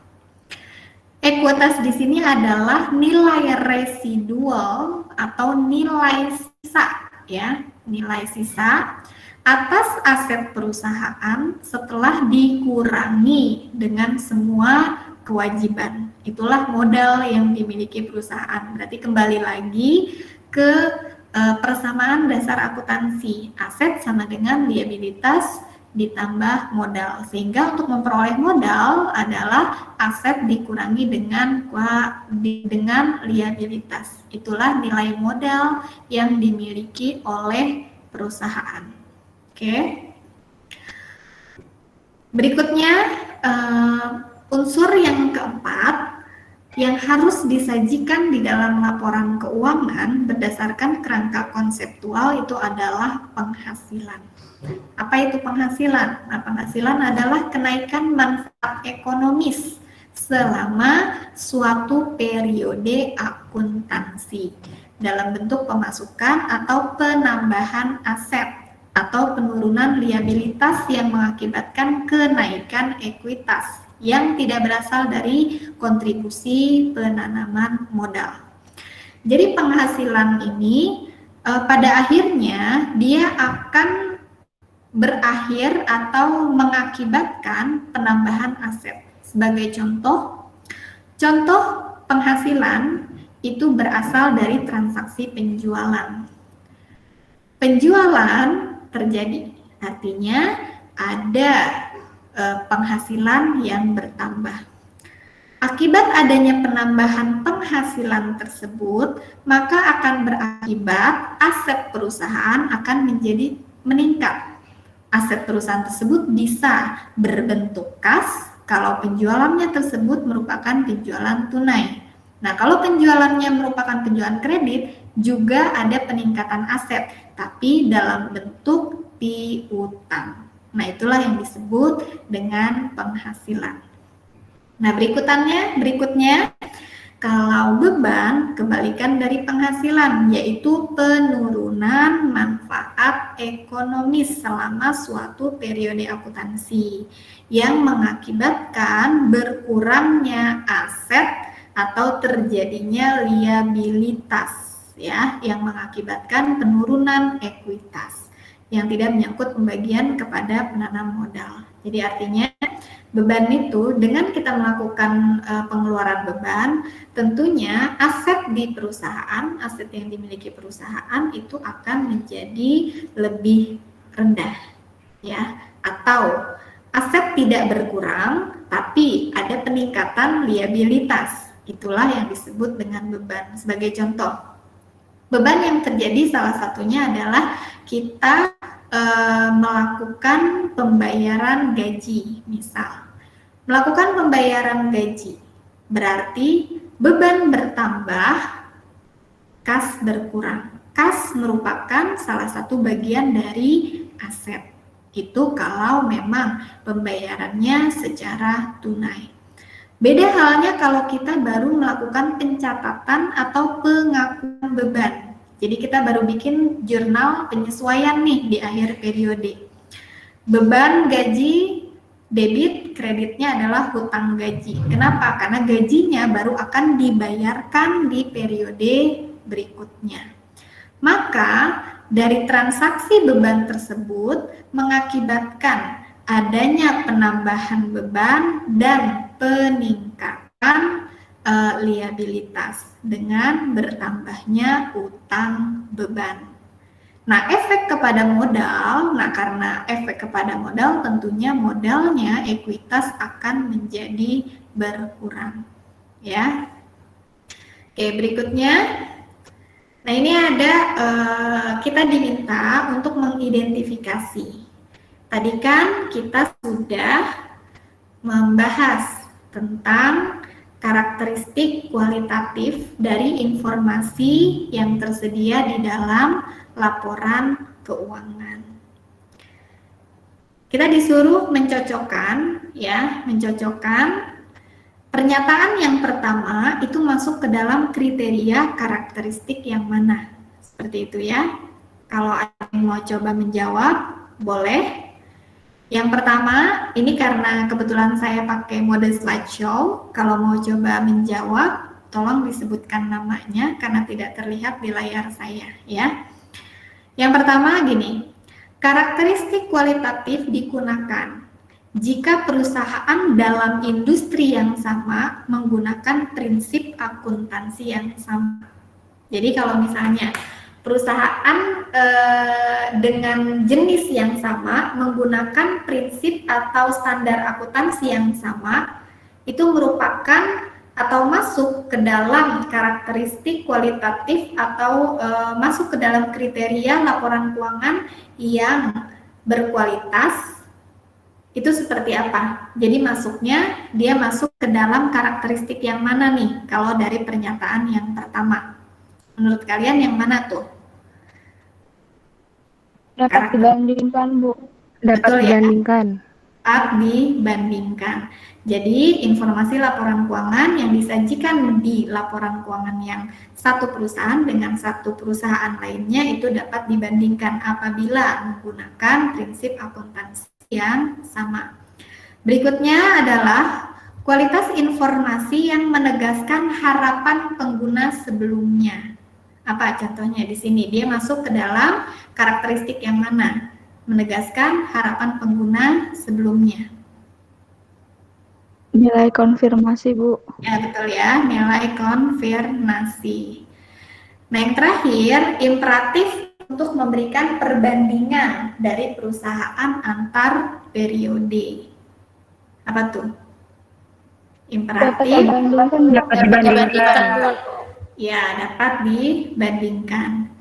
Ekuitas di sini adalah nilai residual atau nilai sisa ya, nilai sisa atas aset perusahaan setelah dikurangi dengan semua kewajiban. Itulah modal yang dimiliki perusahaan. Berarti kembali lagi ke persamaan dasar akuntansi. Aset sama dengan liabilitas ditambah modal, sehingga untuk memperoleh modal adalah aset dikurangi dengan liabilitas. Itulah nilai modal yang dimiliki oleh perusahaan. Oke. Berikutnya unsur yang keempat yang harus disajikan di dalam laporan keuangan berdasarkan kerangka konseptual itu adalah penghasilan. Apa itu penghasilan? Nah, penghasilan adalah kenaikan manfaat ekonomis selama suatu periode akuntansi dalam bentuk pemasukan atau penambahan aset atau penurunan liabilitas yang mengakibatkan kenaikan ekuitas yang tidak berasal dari kontribusi penanaman modal. Jadi penghasilan ini pada akhirnya dia akan berakhir atau mengakibatkan penambahan aset. Sebagai contoh penghasilan itu berasal dari transaksi penjualan. Penjualan terjadi, artinya ada penghasilan yang bertambah. Akibat adanya penambahan penghasilan tersebut, maka akan berakibat aset perusahaan akan menjadi meningkat. Aset perusahaan tersebut bisa berbentuk kas kalau penjualannya tersebut merupakan penjualan tunai. Nah, kalau penjualannya merupakan penjualan kredit, juga ada peningkatan aset, tapi dalam bentuk piutang. Nah, itulah yang disebut dengan penghasilan. Nah, berikutnya, kalau beban kebalikan dari penghasilan, yaitu penurunan manfaat ekonomis selama suatu periode akuntansi yang mengakibatkan berkurangnya aset atau terjadinya liabilitas, ya, yang mengakibatkan penurunan ekuitas yang tidak menyangkut pembagian kepada penanam modal. Jadi artinya beban itu dengan kita melakukan pengeluaran beban, tentunya aset di perusahaan, aset yang dimiliki perusahaan itu akan menjadi lebih rendah, ya, atau aset tidak berkurang tapi ada peningkatan liabilitas. Itulah yang disebut dengan beban. Sebagai contoh, beban yang terjadi salah satunya adalah kita melakukan pembayaran gaji, misal. Melakukan pembayaran gaji berarti beban bertambah, kas berkurang. Kas merupakan salah satu bagian dari aset. Itu kalau memang pembayarannya secara tunai. Beda halnya kalau kita baru melakukan pencatatan atau pengakuan beban. Jadi kita baru bikin jurnal penyesuaian nih di akhir periode. Beban gaji debit, kreditnya adalah hutang gaji. Kenapa? Karena gajinya baru akan dibayarkan di periode berikutnya. Maka dari transaksi beban tersebut mengakibatkan adanya penambahan beban dan peningkatan liabilitas dengan bertambahnya utang beban. Nah, efek kepada modal, karena efek kepada modal tentunya modalnya ekuitas akan menjadi berkurang, ya. Oke, berikutnya. Nah, ini ada kita diminta untuk mengidentifikasi. Tadi kan kita sudah membahas tentang karakteristik kualitatif dari informasi yang tersedia di dalam laporan keuangan. Kita disuruh mencocokkan pernyataan yang pertama itu masuk ke dalam kriteria karakteristik yang mana. Seperti itu ya. Kalau ada yang mau coba menjawab, boleh. Yang pertama, ini karena kebetulan saya pakai mode slideshow. Kalau mau coba menjawab, tolong disebutkan namanya karena tidak terlihat di layar saya ya. Yang pertama gini, karakteristik kualitatif digunakan jika perusahaan dalam industri yang sama menggunakan prinsip akuntansi yang sama. Jadi kalau misalnya perusahaan dengan jenis yang sama menggunakan prinsip atau standar akuntansi yang sama, itu merupakan atau masuk ke dalam karakteristik kualitatif atau masuk ke dalam kriteria laporan keuangan yang berkualitas. Itu seperti apa? Jadi masuknya, dia masuk ke dalam karakteristik yang mana nih? Kalau dari pernyataan yang pertama, menurut kalian yang mana tuh? Dapat dibandingkan, Bu. Dapat dibandingkan. Dapat dibandingkan. Jadi informasi laporan keuangan yang disajikan di laporan keuangan yang satu perusahaan dengan satu perusahaan lainnya itu dapat dibandingkan apabila menggunakan prinsip akuntansi yang sama. Berikutnya adalah kualitas informasi yang menegaskan harapan pengguna sebelumnya. Apa contohnya di sini? Dia masuk ke dalam karakteristik yang mana? Menegaskan harapan pengguna sebelumnya. Nilai konfirmasi, Bu. Ya, betul ya, nilai konfirmasi. Nah, yang terakhir, imperatif untuk memberikan perbandingan dari perusahaan antar periode. Apa tuh? Imperatif. Dapat dibandingkan. Ya, dapat dibandingkan.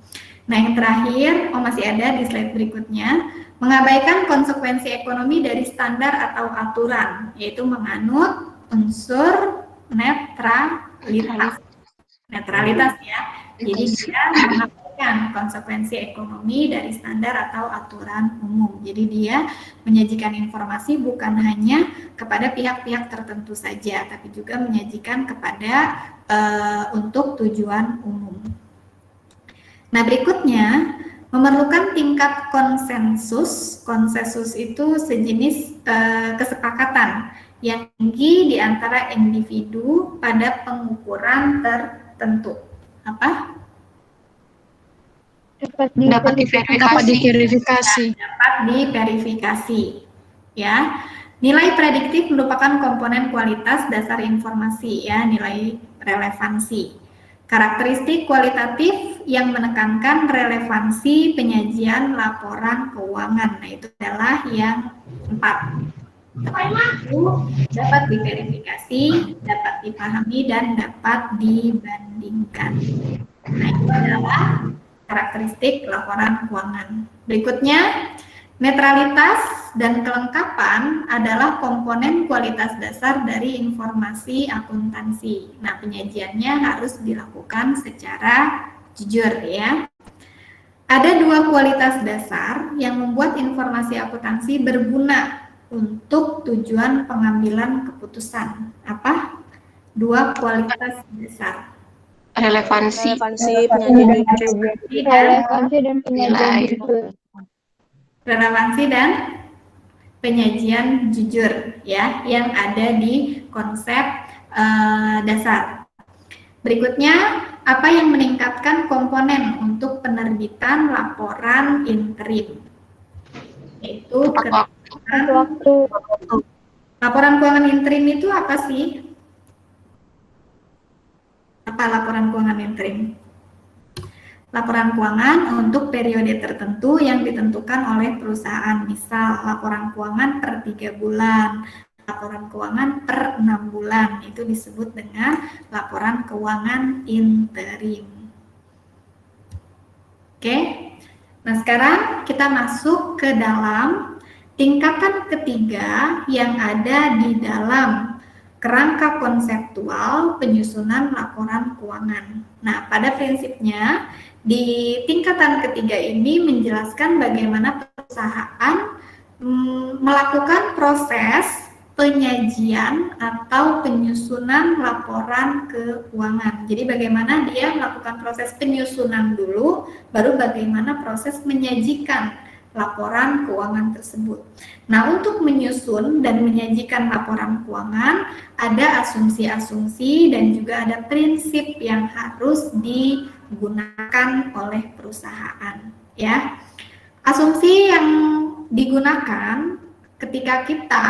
Nah, yang terakhir, masih ada di slide berikutnya, mengabaikan konsekuensi ekonomi dari standar atau aturan, yaitu menganut unsur netralitas. Netralitas ya. Jadi dia mengabaikan konsekuensi ekonomi dari standar atau aturan umum. Jadi dia menyajikan informasi bukan hanya kepada pihak-pihak tertentu saja, tapi juga menyajikan kepada untuk tujuan umum. Nah, berikutnya memerlukan tingkat konsensus. Konsensus itu sejenis kesepakatan yang tinggi di antara individu pada pengukuran tertentu. Apa? Dapat diverifikasi. Dapat diverifikasi. Ya. Nilai prediktif merupakan komponen kualitas dasar informasi ya, nilai relevansi. Karakteristik kualitatif yang menekankan relevansi penyajian laporan keuangan. Nah, itu adalah yang 4. Itu dapat diverifikasi, dapat dipahami, dan dapat dibandingkan. Nah, itu adalah karakteristik laporan keuangan. Berikutnya, netralitas dan kelengkapan adalah komponen kualitas dasar dari informasi akuntansi. Nah, penyajiannya harus dilakukan secara jujur ya. Ada 2 kualitas dasar yang membuat informasi akuntansi berguna untuk tujuan pengambilan keputusan. Apa? 2 kualitas dasar. Relevansi, penyajian jujur. Relevansi dan penyajian jujur. Relevansi dan penyajian jujur ya, yang ada di konsep dasar. Berikutnya, apa yang meningkatkan komponen untuk penerbitan laporan interim? Yaitu Waktu. laporan keuangan interim itu apa sih? Apa laporan keuangan interim? Laporan keuangan untuk periode tertentu yang ditentukan oleh perusahaan. Misal laporan keuangan per 3 bulan, laporan keuangan per 6 bulan. Itu disebut dengan laporan keuangan interim. Oke. Nah, sekarang kita masuk ke dalam tingkatan ketiga yang ada di dalam kerangka konseptual penyusunan laporan keuangan. Nah, pada prinsipnya di tingkatan ketiga ini menjelaskan bagaimana perusahaan melakukan proses penyajian atau penyusunan laporan keuangan. Jadi bagaimana dia melakukan proses penyusunan dulu, baru bagaimana proses menyajikan laporan keuangan tersebut. Nah, untuk menyusun dan menyajikan laporan keuangan, ada asumsi-asumsi dan juga ada prinsip yang harus digunakan oleh perusahaan. ya. Asumsi yang digunakan ketika kita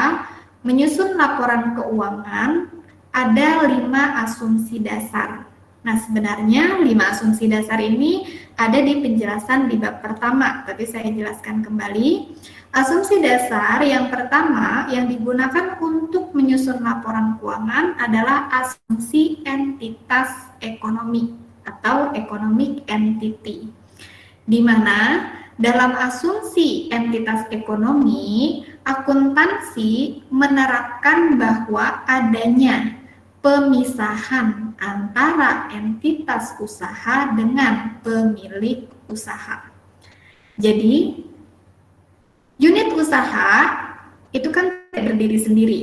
menyusun laporan keuangan ada 5 asumsi dasar. Nah, sebenarnya 5 asumsi dasar ini ada di penjelasan di bab pertama, tapi saya jelaskan kembali. Asumsi dasar yang pertama yang digunakan untuk menyusun laporan keuangan adalah asumsi entitas ekonomi atau economic entity, di mana dalam asumsi entitas ekonomi, akuntansi menerapkan bahwa adanya pemisahan antara entitas usaha dengan pemilik usaha. Jadi, unit usaha itu kan berdiri sendiri.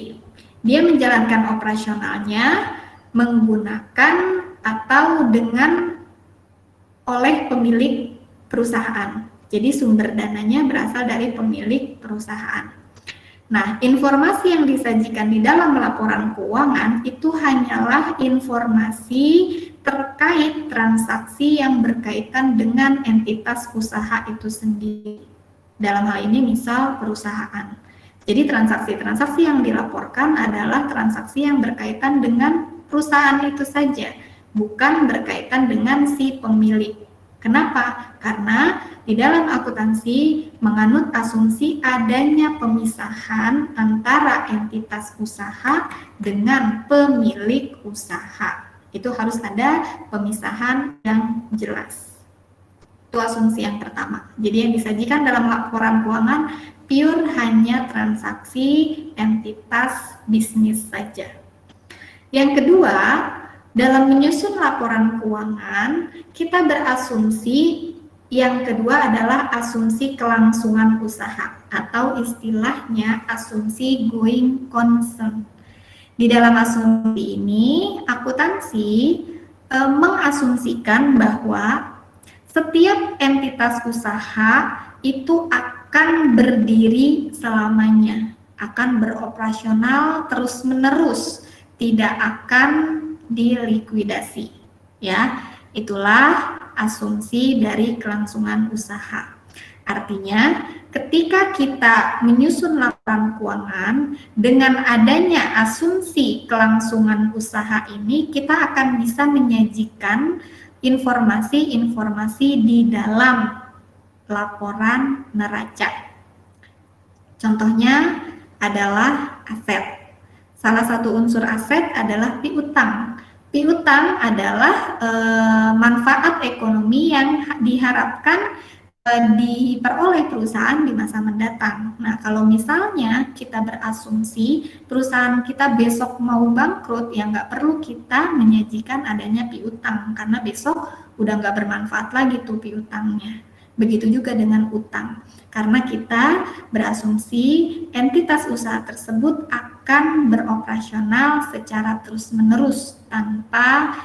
Dia menjalankan operasionalnya menggunakan atau dengan oleh pemilik perusahaan. Jadi sumber dananya berasal dari pemilik perusahaan. Nah, informasi yang disajikan di dalam laporan keuangan itu hanyalah informasi terkait transaksi yang berkaitan dengan entitas usaha itu sendiri. Dalam hal ini misal perusahaan. Jadi transaksi-transaksi yang dilaporkan adalah transaksi yang berkaitan dengan perusahaan itu saja, bukan berkaitan dengan si pemilik. Kenapa? Karena di dalam akuntansi menganut asumsi adanya pemisahan antara entitas usaha dengan pemilik usaha. Itu harus ada pemisahan yang jelas. Itu asumsi yang pertama. Jadi yang disajikan dalam laporan keuangan pure hanya transaksi entitas bisnis saja. Yang kedua, dalam menyusun laporan keuangan, kita berasumsi yang kedua adalah asumsi kelangsungan usaha atau istilahnya asumsi going concern. Di dalam asumsi ini, akuntansi mengasumsikan bahwa setiap entitas usaha itu akan berdiri selamanya, akan beroperasional terus-menerus, tidak akan dilikuidasi, ya. Itulah asumsi dari kelangsungan usaha. Artinya, ketika kita menyusun laporan keuangan dengan adanya asumsi kelangsungan usaha ini, kita akan bisa menyajikan informasi-informasi di dalam laporan neraca. Contohnya adalah aset. Salah satu unsur aset adalah piutang. Piutang adalah manfaat ekonomi yang diharapkan diperoleh perusahaan di masa mendatang. Nah, kalau misalnya kita berasumsi perusahaan kita besok mau bangkrut, ya nggak perlu kita menyajikan adanya piutang, karena besok udah nggak bermanfaat lagi tuh piutangnya. Begitu juga dengan utang, karena kita berasumsi entitas usaha tersebut akan beroperasional secara terus-menerus tanpa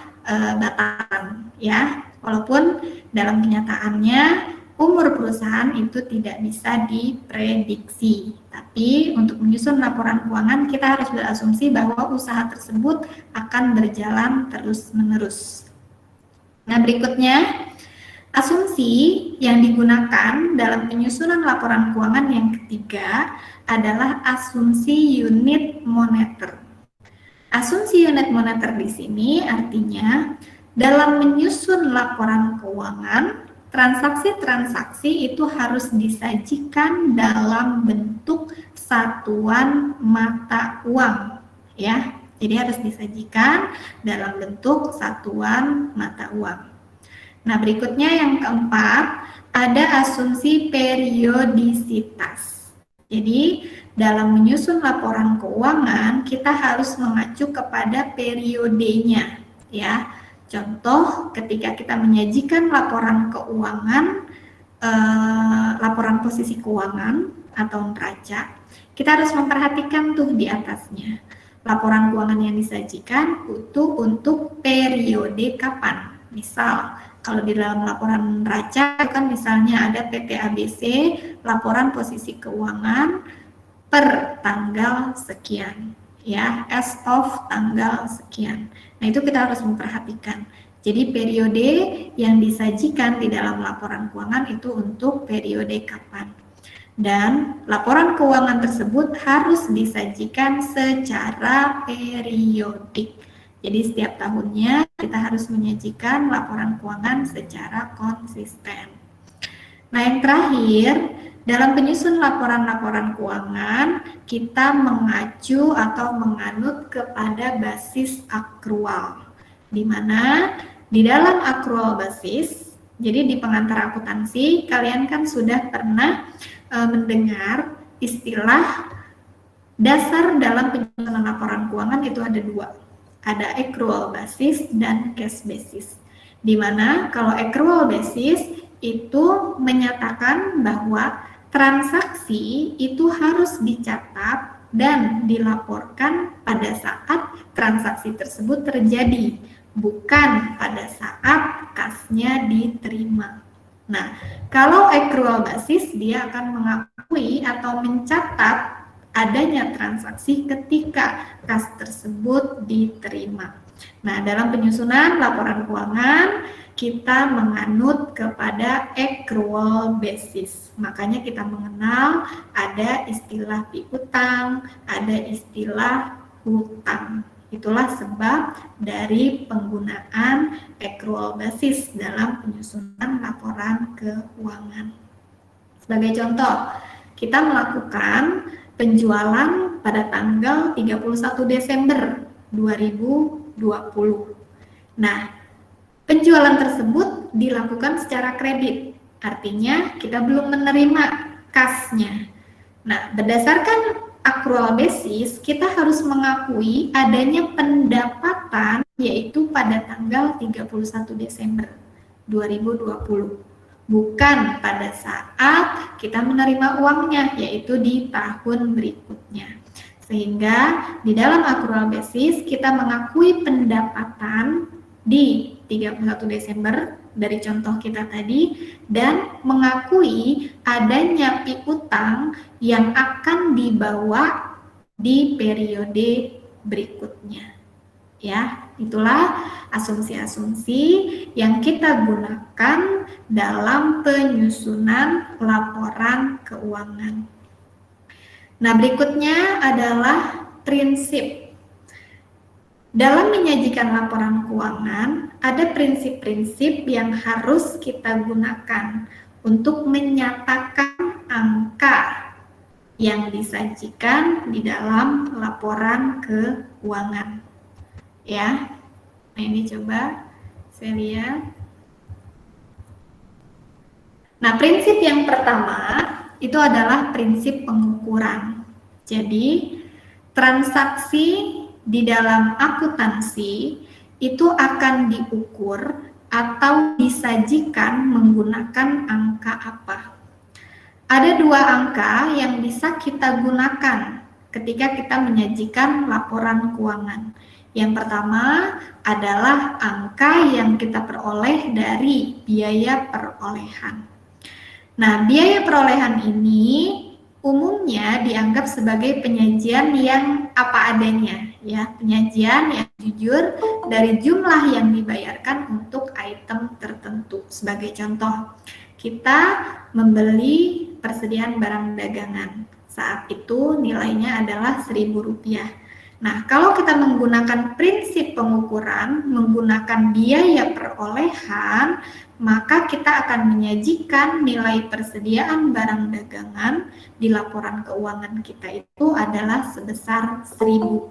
batasan, ya. Walaupun dalam kenyataannya umur perusahaan itu tidak bisa diprediksi, tapi untuk menyusun laporan keuangan kita harus berasumsi bahwa usaha tersebut akan berjalan terus-menerus. Nah, berikutnya asumsi yang digunakan dalam penyusunan laporan keuangan yang ketiga adalah asumsi unit moneter. Asumsi unit moneter di sini artinya dalam menyusun laporan keuangan, transaksi-transaksi itu harus disajikan dalam bentuk satuan mata uang, ya. Jadi harus disajikan dalam bentuk satuan mata uang. Nah, berikutnya yang keempat, ada asumsi periodisitas. Jadi, dalam menyusun laporan keuangan, kita harus mengacu kepada periodenya, ya. Contoh, ketika kita menyajikan laporan keuangan, laporan posisi keuangan atau neraca, kita harus memperhatikan tuh di atasnya. Laporan keuangan yang disajikan itu untuk periode kapan. Misal, kalau di dalam laporan neraca itu kan misalnya ada PT ABC, laporan posisi keuangan per tanggal sekian, ya, as of tanggal sekian. Nah, itu kita harus memperhatikan. Jadi periode yang disajikan di dalam laporan keuangan itu untuk periode kapan. Dan laporan keuangan tersebut harus disajikan secara periodik. Jadi setiap tahunnya kita harus menyajikan laporan keuangan secara konsisten. Nah, yang terakhir, dalam penyusun laporan-laporan keuangan, kita mengacu atau menganut kepada basis akrual. Di mana di dalam akrual basis, jadi di pengantar akuntansi, kalian kan sudah pernah mendengar istilah dasar dalam penyusunan laporan keuangan itu ada dua. Ada accrual basis dan cash basis. Di mana kalau accrual basis itu menyatakan bahwa transaksi itu harus dicatat dan dilaporkan pada saat transaksi tersebut terjadi, bukan pada saat kasnya diterima. Nah, kalau accrual basis dia akan mengakui atau mencatat adanya transaksi ketika kas tersebut diterima. Nah, dalam penyusunan laporan keuangan kita menganut kepada accrual basis. Makanya kita mengenal ada istilah piutang, ada istilah hutang. Itulah sebab dari penggunaan accrual basis dalam penyusunan laporan keuangan. Sebagai contoh, kita melakukan penjualan pada tanggal 31 Desember 2020. Nah, penjualan tersebut dilakukan secara kredit, artinya kita belum menerima kasnya. Nah, berdasarkan accrual basis, kita harus mengakui adanya pendapatan yaitu pada tanggal 31 Desember 2020. Bukan pada saat kita menerima uangnya, yaitu di tahun berikutnya. Sehingga di dalam accrual basis kita mengakui pendapatan di 31 Desember dari contoh kita tadi dan mengakui adanya piutang yang akan dibawa di periode berikutnya. Ya, itulah asumsi-asumsi yang kita gunakan dalam penyusunan laporan keuangan. Nah, berikutnya adalah prinsip. Dalam menyajikan laporan keuangan, ada prinsip-prinsip yang harus kita gunakan untuk menyatakan angka yang disajikan di dalam laporan keuangan. Ya, nah ini coba saya lihat. Nah, prinsip yang pertama itu adalah prinsip pengukuran. Jadi, transaksi di dalam akuntansi itu akan diukur atau disajikan menggunakan angka apa. Ada dua angka yang bisa kita gunakan ketika kita menyajikan laporan keuangan. Yang pertama adalah angka yang kita peroleh dari biaya perolehan. Nah, biaya perolehan ini umumnya dianggap sebagai penyajian yang apa adanya, ya, penyajian yang jujur dari jumlah yang dibayarkan untuk item tertentu. Sebagai contoh, kita membeli persediaan barang dagangan. Saat itu nilainya adalah Rp1.000. Nah, kalau kita menggunakan prinsip pengukuran, menggunakan biaya perolehan, maka kita akan menyajikan nilai persediaan barang dagangan di laporan keuangan kita itu adalah sebesar 1.000,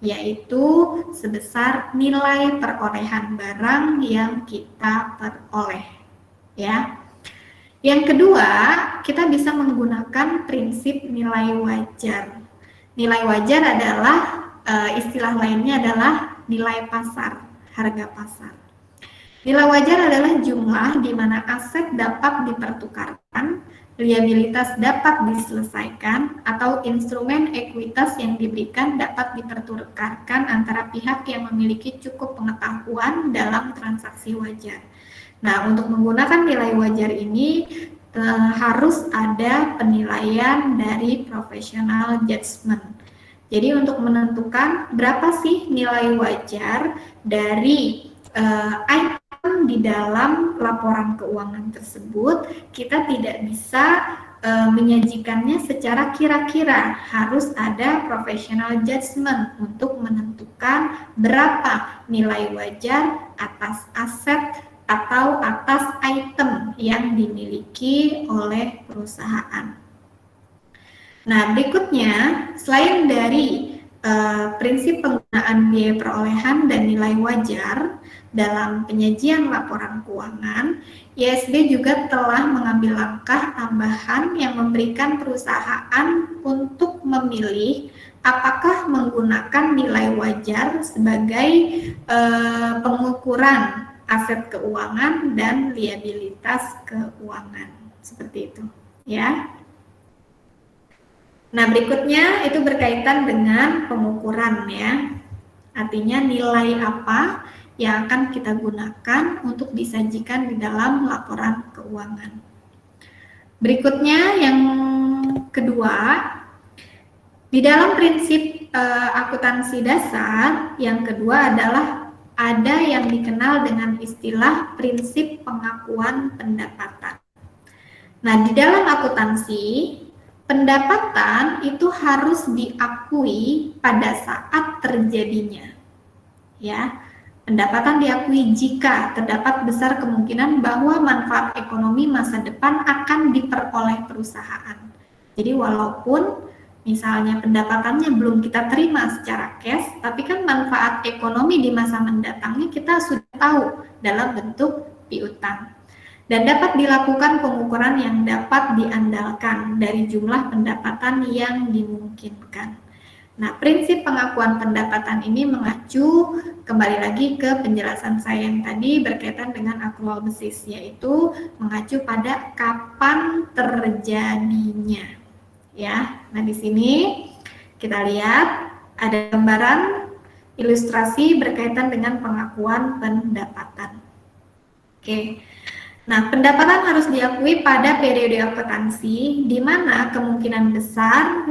yaitu sebesar nilai perolehan barang yang kita peroleh. Ya. Yang kedua, kita bisa menggunakan prinsip nilai wajar. Nilai wajar adalah istilah lainnya adalah nilai pasar, harga pasar. Nilai wajar adalah jumlah di mana aset dapat dipertukarkan, liabilitas dapat diselesaikan, atau instrumen ekuitas yang diberikan dapat dipertukarkan antara pihak yang memiliki cukup pengetahuan dalam transaksi wajar. Nah, untuk menggunakan nilai wajar ini harus ada penilaian dari professional judgment. Jadi untuk menentukan berapa sih nilai wajar dari item di dalam laporan keuangan tersebut, kita tidak bisa menyajikannya secara kira-kira. Harus ada professional judgment untuk menentukan berapa nilai wajar atas aset atau atas item yang dimiliki oleh perusahaan. Nah, berikutnya, selain dari prinsip penggunaan biaya perolehan dan nilai wajar dalam penyajian laporan keuangan, IASB juga telah mengambil langkah tambahan yang memberikan perusahaan untuk memilih apakah menggunakan nilai wajar sebagai pengukuran aset keuangan dan liabilitas keuangan. Seperti itu, ya. Nah, berikutnya itu berkaitan dengan pengukuran, ya. Artinya nilai apa yang akan kita gunakan untuk disajikan di dalam laporan keuangan. Berikutnya yang kedua, di dalam prinsip akuntansi dasar, yang kedua adalah ada yang dikenal dengan istilah prinsip pengakuan pendapatan. Nah, di dalam akuntansi, pendapatan itu harus diakui pada saat terjadinya. Ya, pendapatan diakui jika terdapat besar kemungkinan bahwa manfaat ekonomi masa depan akan diperoleh perusahaan. Jadi walaupun misalnya pendapatannya belum kita terima secara cash, tapi kan manfaat ekonomi di masa mendatangnya kita sudah tahu dalam bentuk piutang. Dan dapat dilakukan pengukuran yang dapat diandalkan dari jumlah pendapatan yang dimungkinkan. Nah, prinsip pengakuan pendapatan ini mengacu kembali lagi ke penjelasan saya yang tadi berkaitan dengan accrual basis, yaitu mengacu pada kapan terjadinya. Ya, nah di sini kita lihat ada gambaran ilustrasi berkaitan dengan pengakuan pendapatan. Oke. Nah, pendapatan harus diakui pada periode akuntansi di mana besar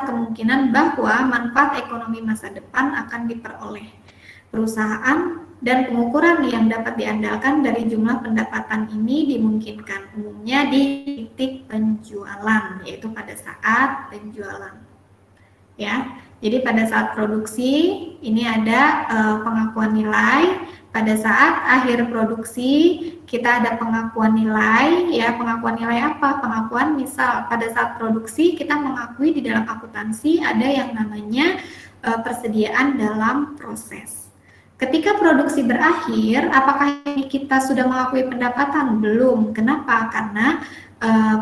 kemungkinan bahwa manfaat ekonomi masa depan akan diperoleh perusahaan, dan pengukuran yang dapat diandalkan dari jumlah pendapatan ini dimungkinkan umumnya di titik penjualan, yaitu pada saat penjualan. Ya, jadi pada saat produksi ini ada pengakuan nilai. Pada saat akhir produksi kita ada pengakuan nilai, ya. Pengakuan nilai apa? Pengakuan misal pada saat produksi kita mengakui di dalam akuntansi ada yang namanya persediaan dalam proses. Ketika produksi berakhir, apakah kita sudah mengakui pendapatan? Belum. Kenapa? Karena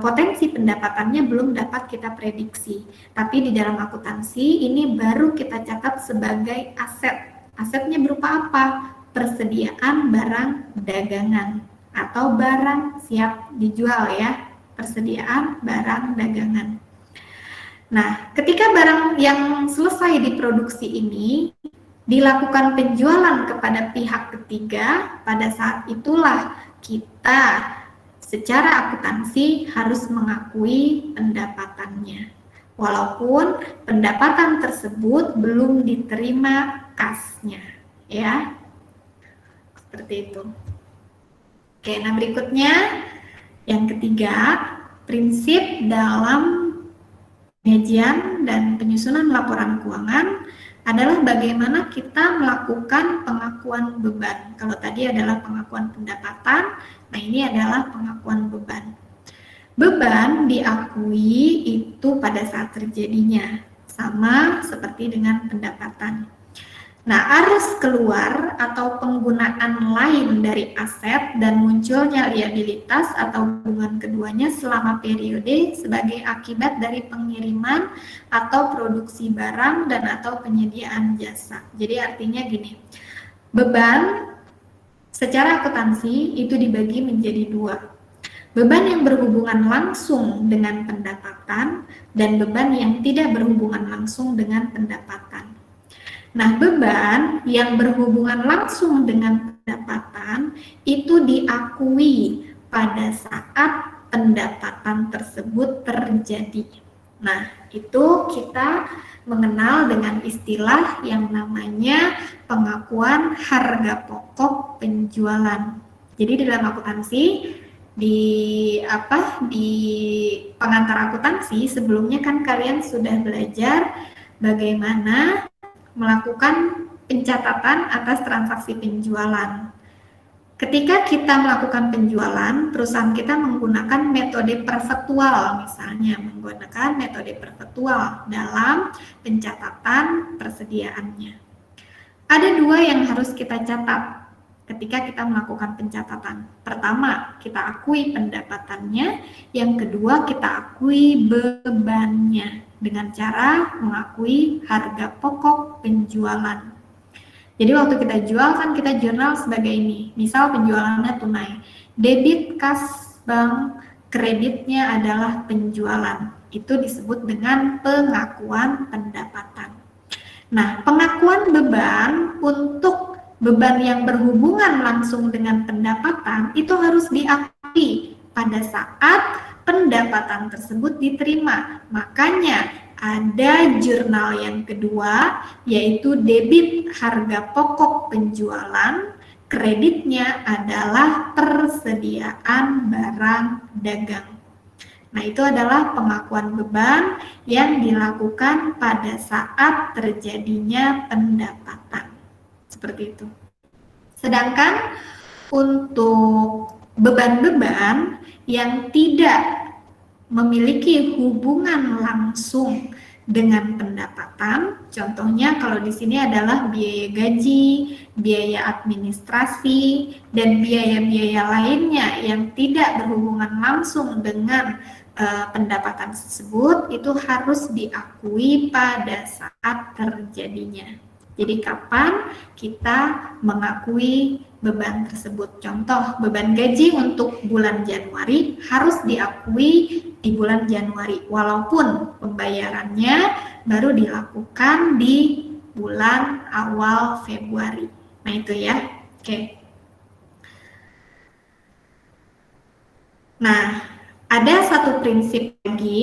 potensi pendapatannya belum dapat kita prediksi. Tapi di dalam akuntansi ini baru kita catat sebagai aset. Asetnya berupa apa? Persediaan barang dagangan atau barang siap dijual, ya. Persediaan barang dagangan. Nah, ketika barang yang selesai diproduksi ini dilakukan penjualan kepada pihak ketiga, pada saat itulah kita secara akuntansi harus mengakui pendapatannya. Walaupun pendapatan tersebut belum diterima kasnya, ya. Seperti itu. Oke, nah berikutnya yang ketiga, prinsip dalam penyajian dan penyusunan laporan keuangan adalah bagaimana kita melakukan pengakuan beban. Kalau tadi adalah pengakuan pendapatan, nah ini adalah pengakuan beban. Beban diakui itu pada saat terjadinya, sama seperti dengan pendapatan. Nah, arus keluar atau penggunaan lain dari aset dan munculnya liabilitas atau hubungan keduanya selama periode sebagai akibat dari pengiriman atau produksi barang dan atau penyediaan jasa. Jadi artinya gini, beban secara akuntansi itu dibagi menjadi dua. Beban yang berhubungan langsung dengan pendapatan dan beban yang tidak berhubungan langsung dengan pendapatan. Nah, beban yang berhubungan langsung dengan pendapatan itu diakui pada saat pendapatan tersebut terjadi. Nah, itu kita mengenal dengan istilah yang namanya pengakuan harga pokok penjualan. Jadi dalam akuntansi di pengantar akuntansi sebelumnya kan kalian sudah belajar bagaimana melakukan pencatatan atas transaksi penjualan. Ketika kita melakukan penjualan, perusahaan kita menggunakan metode perpetual, misalnya menggunakan metode perpetual dalam pencatatan persediaannya. Ada dua yang harus kita catat ketika kita melakukan pencatatan. Pertama, kita akui pendapatannya. Yang kedua, kita akui bebannya dengan cara mengakui harga pokok penjualan. Jadi waktu kita jual kan kita jurnal sebagai ini. Misal penjualannya tunai. Debit kas bank, kreditnya adalah penjualan. Itu disebut dengan pengakuan pendapatan. Nah, pengakuan beban untuk beban yang berhubungan langsung dengan pendapatan itu harus diakui pada saat pendapatan tersebut diterima. Makanya ada jurnal yang kedua, yaitu debit harga pokok penjualan, kreditnya adalah persediaan barang dagang. Nah, itu adalah pengakuan beban yang dilakukan pada saat terjadinya pendapatan. Seperti itu. Sedangkan untuk beban-beban yang tidak memiliki hubungan langsung dengan pendapatan, contohnya kalau di sini adalah biaya gaji, biaya administrasi, dan biaya-biaya lainnya yang tidak berhubungan langsung dengan pendapatan tersebut, itu harus diakui pada saat terjadinya. Jadi kapan kita mengakui beban tersebut? Contoh, beban gaji untuk bulan Januari harus diakui di bulan Januari, walaupun pembayarannya baru dilakukan di bulan awal Februari. Nah itu ya, oke. Nah, ada satu prinsip lagi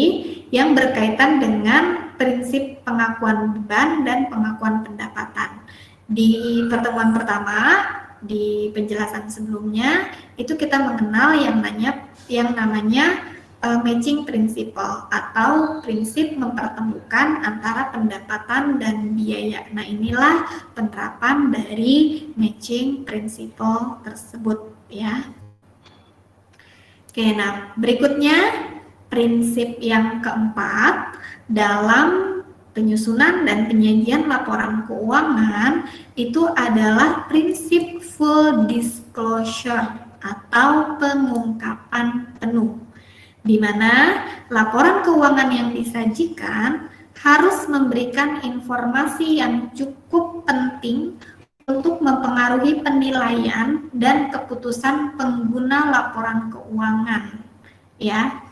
yang berkaitan dengan prinsip pengakuan beban dan pengakuan pendapatan. Di pertemuan pertama, di penjelasan sebelumnya, itu kita mengenal yang namanya matching principle atau prinsip mempertemukan antara pendapatan dan biaya. Nah, inilah penerapan dari matching principle tersebut ya. Oke, nah berikutnya prinsip yang keempat dalam penyusunan dan penyajian laporan keuangan itu adalah prinsip full disclosure atau pengungkapan penuh, di mana laporan keuangan yang disajikan harus memberikan informasi yang cukup penting untuk mempengaruhi penilaian dan keputusan pengguna laporan keuangan ya.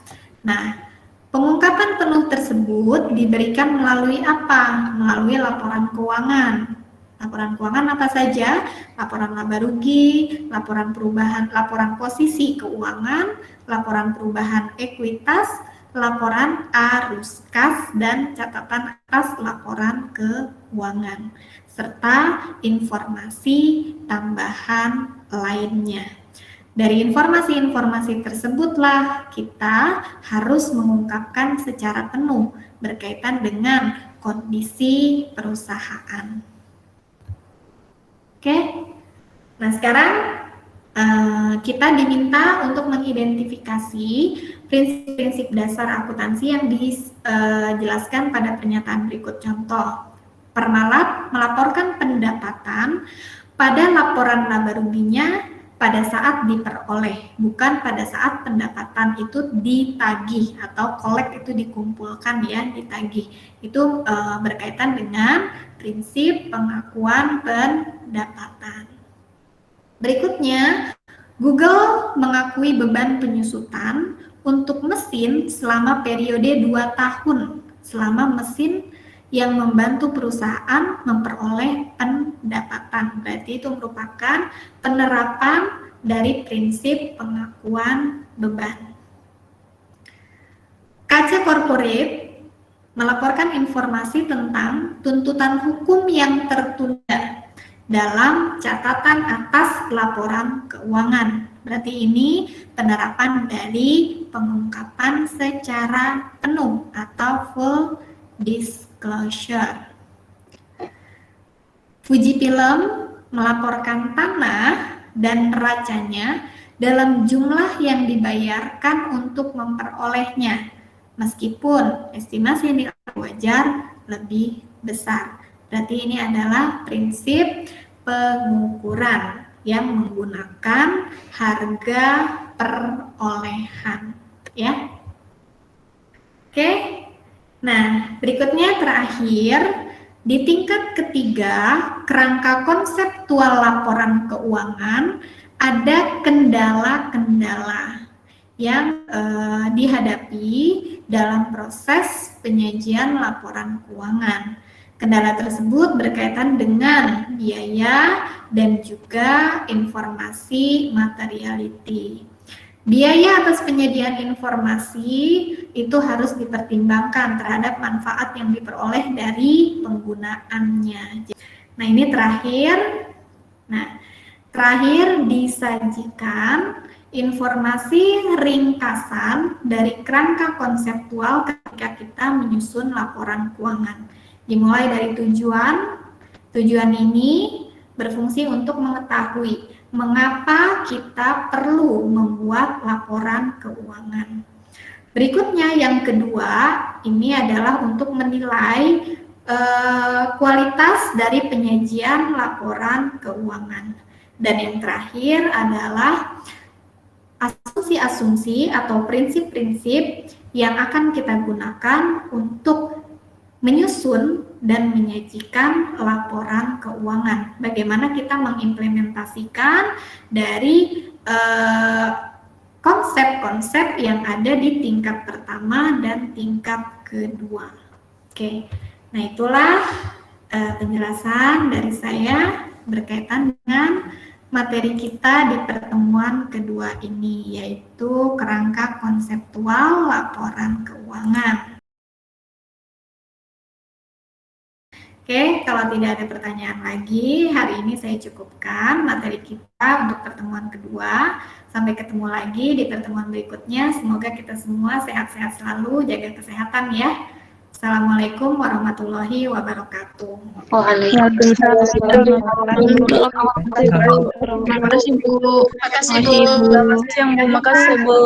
Nah, pengungkapan penuh tersebut diberikan melalui apa? Melalui laporan keuangan. Laporan keuangan apa saja? Laporan laba rugi, laporan perubahan, laporan posisi keuangan, laporan perubahan ekuitas, laporan arus kas, dan catatan atas laporan keuangan, serta informasi tambahan lainnya. Dari informasi-informasi tersebutlah kita harus mengungkapkan secara penuh berkaitan dengan kondisi perusahaan. Oke, nah sekarang kita diminta untuk mengidentifikasi prinsip-prinsip dasar akuntansi yang dijelaskan pada pernyataan berikut. Contoh, Permalab melaporkan pendapatan pada laporan laba ruginya pada saat diperoleh, bukan pada saat pendapatan itu ditagih atau collect itu dikumpulkan ya, ditagih. Itu berkaitan dengan prinsip pengakuan pendapatan. Berikutnya, Google mengakui beban penyusutan untuk mesin selama periode 2 tahun, selama mesin yang membantu perusahaan memperoleh pendapatan. Berarti itu merupakan penerapan dari prinsip pengakuan beban. Kaca corporate Melaporkan informasi tentang tuntutan hukum yang tertunda dalam catatan atas laporan keuangan. Berarti ini penerapan dari pengungkapan secara penuh atau full disclosure. Fujifilm melaporkan tanah dan neracanya dalam jumlah yang dibayarkan untuk memperolehnya, meskipun estimasi yang dilakukan wajar lebih besar. Berarti ini adalah prinsip pengukuran yang menggunakan harga perolehan, ya. Oke. Nah, berikutnya terakhir, di tingkat ketiga, kerangka konseptual laporan keuangan, ada kendala-kendala yang dihadapi dalam proses penyajian laporan keuangan. Kendala tersebut berkaitan dengan biaya dan juga informasi materiality. Biaya atas penyajian informasi itu harus dipertimbangkan terhadap manfaat yang diperoleh dari penggunaannya. Nah, ini terakhir. Nah, terakhir disajikan informasi ringkasan dari kerangka konseptual ketika kita menyusun laporan keuangan. Dimulai dari tujuan. Tujuan ini berfungsi untuk mengetahui mengapa kita perlu membuat laporan keuangan. Berikutnya yang kedua, ini adalah untuk menilai kualitas dari penyajian laporan keuangan. Dan yang terakhir adalah asumsi-asumsi atau prinsip-prinsip yang akan kita gunakan untuk menyusun dan menyajikan laporan keuangan. Bagaimana kita mengimplementasikan dari konsep-konsep yang ada di tingkat pertama dan tingkat kedua. Oke, nah itulah penjelasan dari saya berkaitan dengan materi kita di pertemuan kedua ini, yaitu kerangka konseptual laporan keuangan. Oke, kalau tidak ada pertanyaan lagi, hari ini saya cukupkan materi kita untuk pertemuan kedua. Sampai ketemu lagi di pertemuan berikutnya. Semoga kita semua sehat-sehat selalu, jaga kesehatan ya. Assalamualaikum warahmatullahi wabarakatuh. Waalaikumsalam. Terima kasih Bu. Makasih Bu. Selamat siang Bu. Makasih Bu.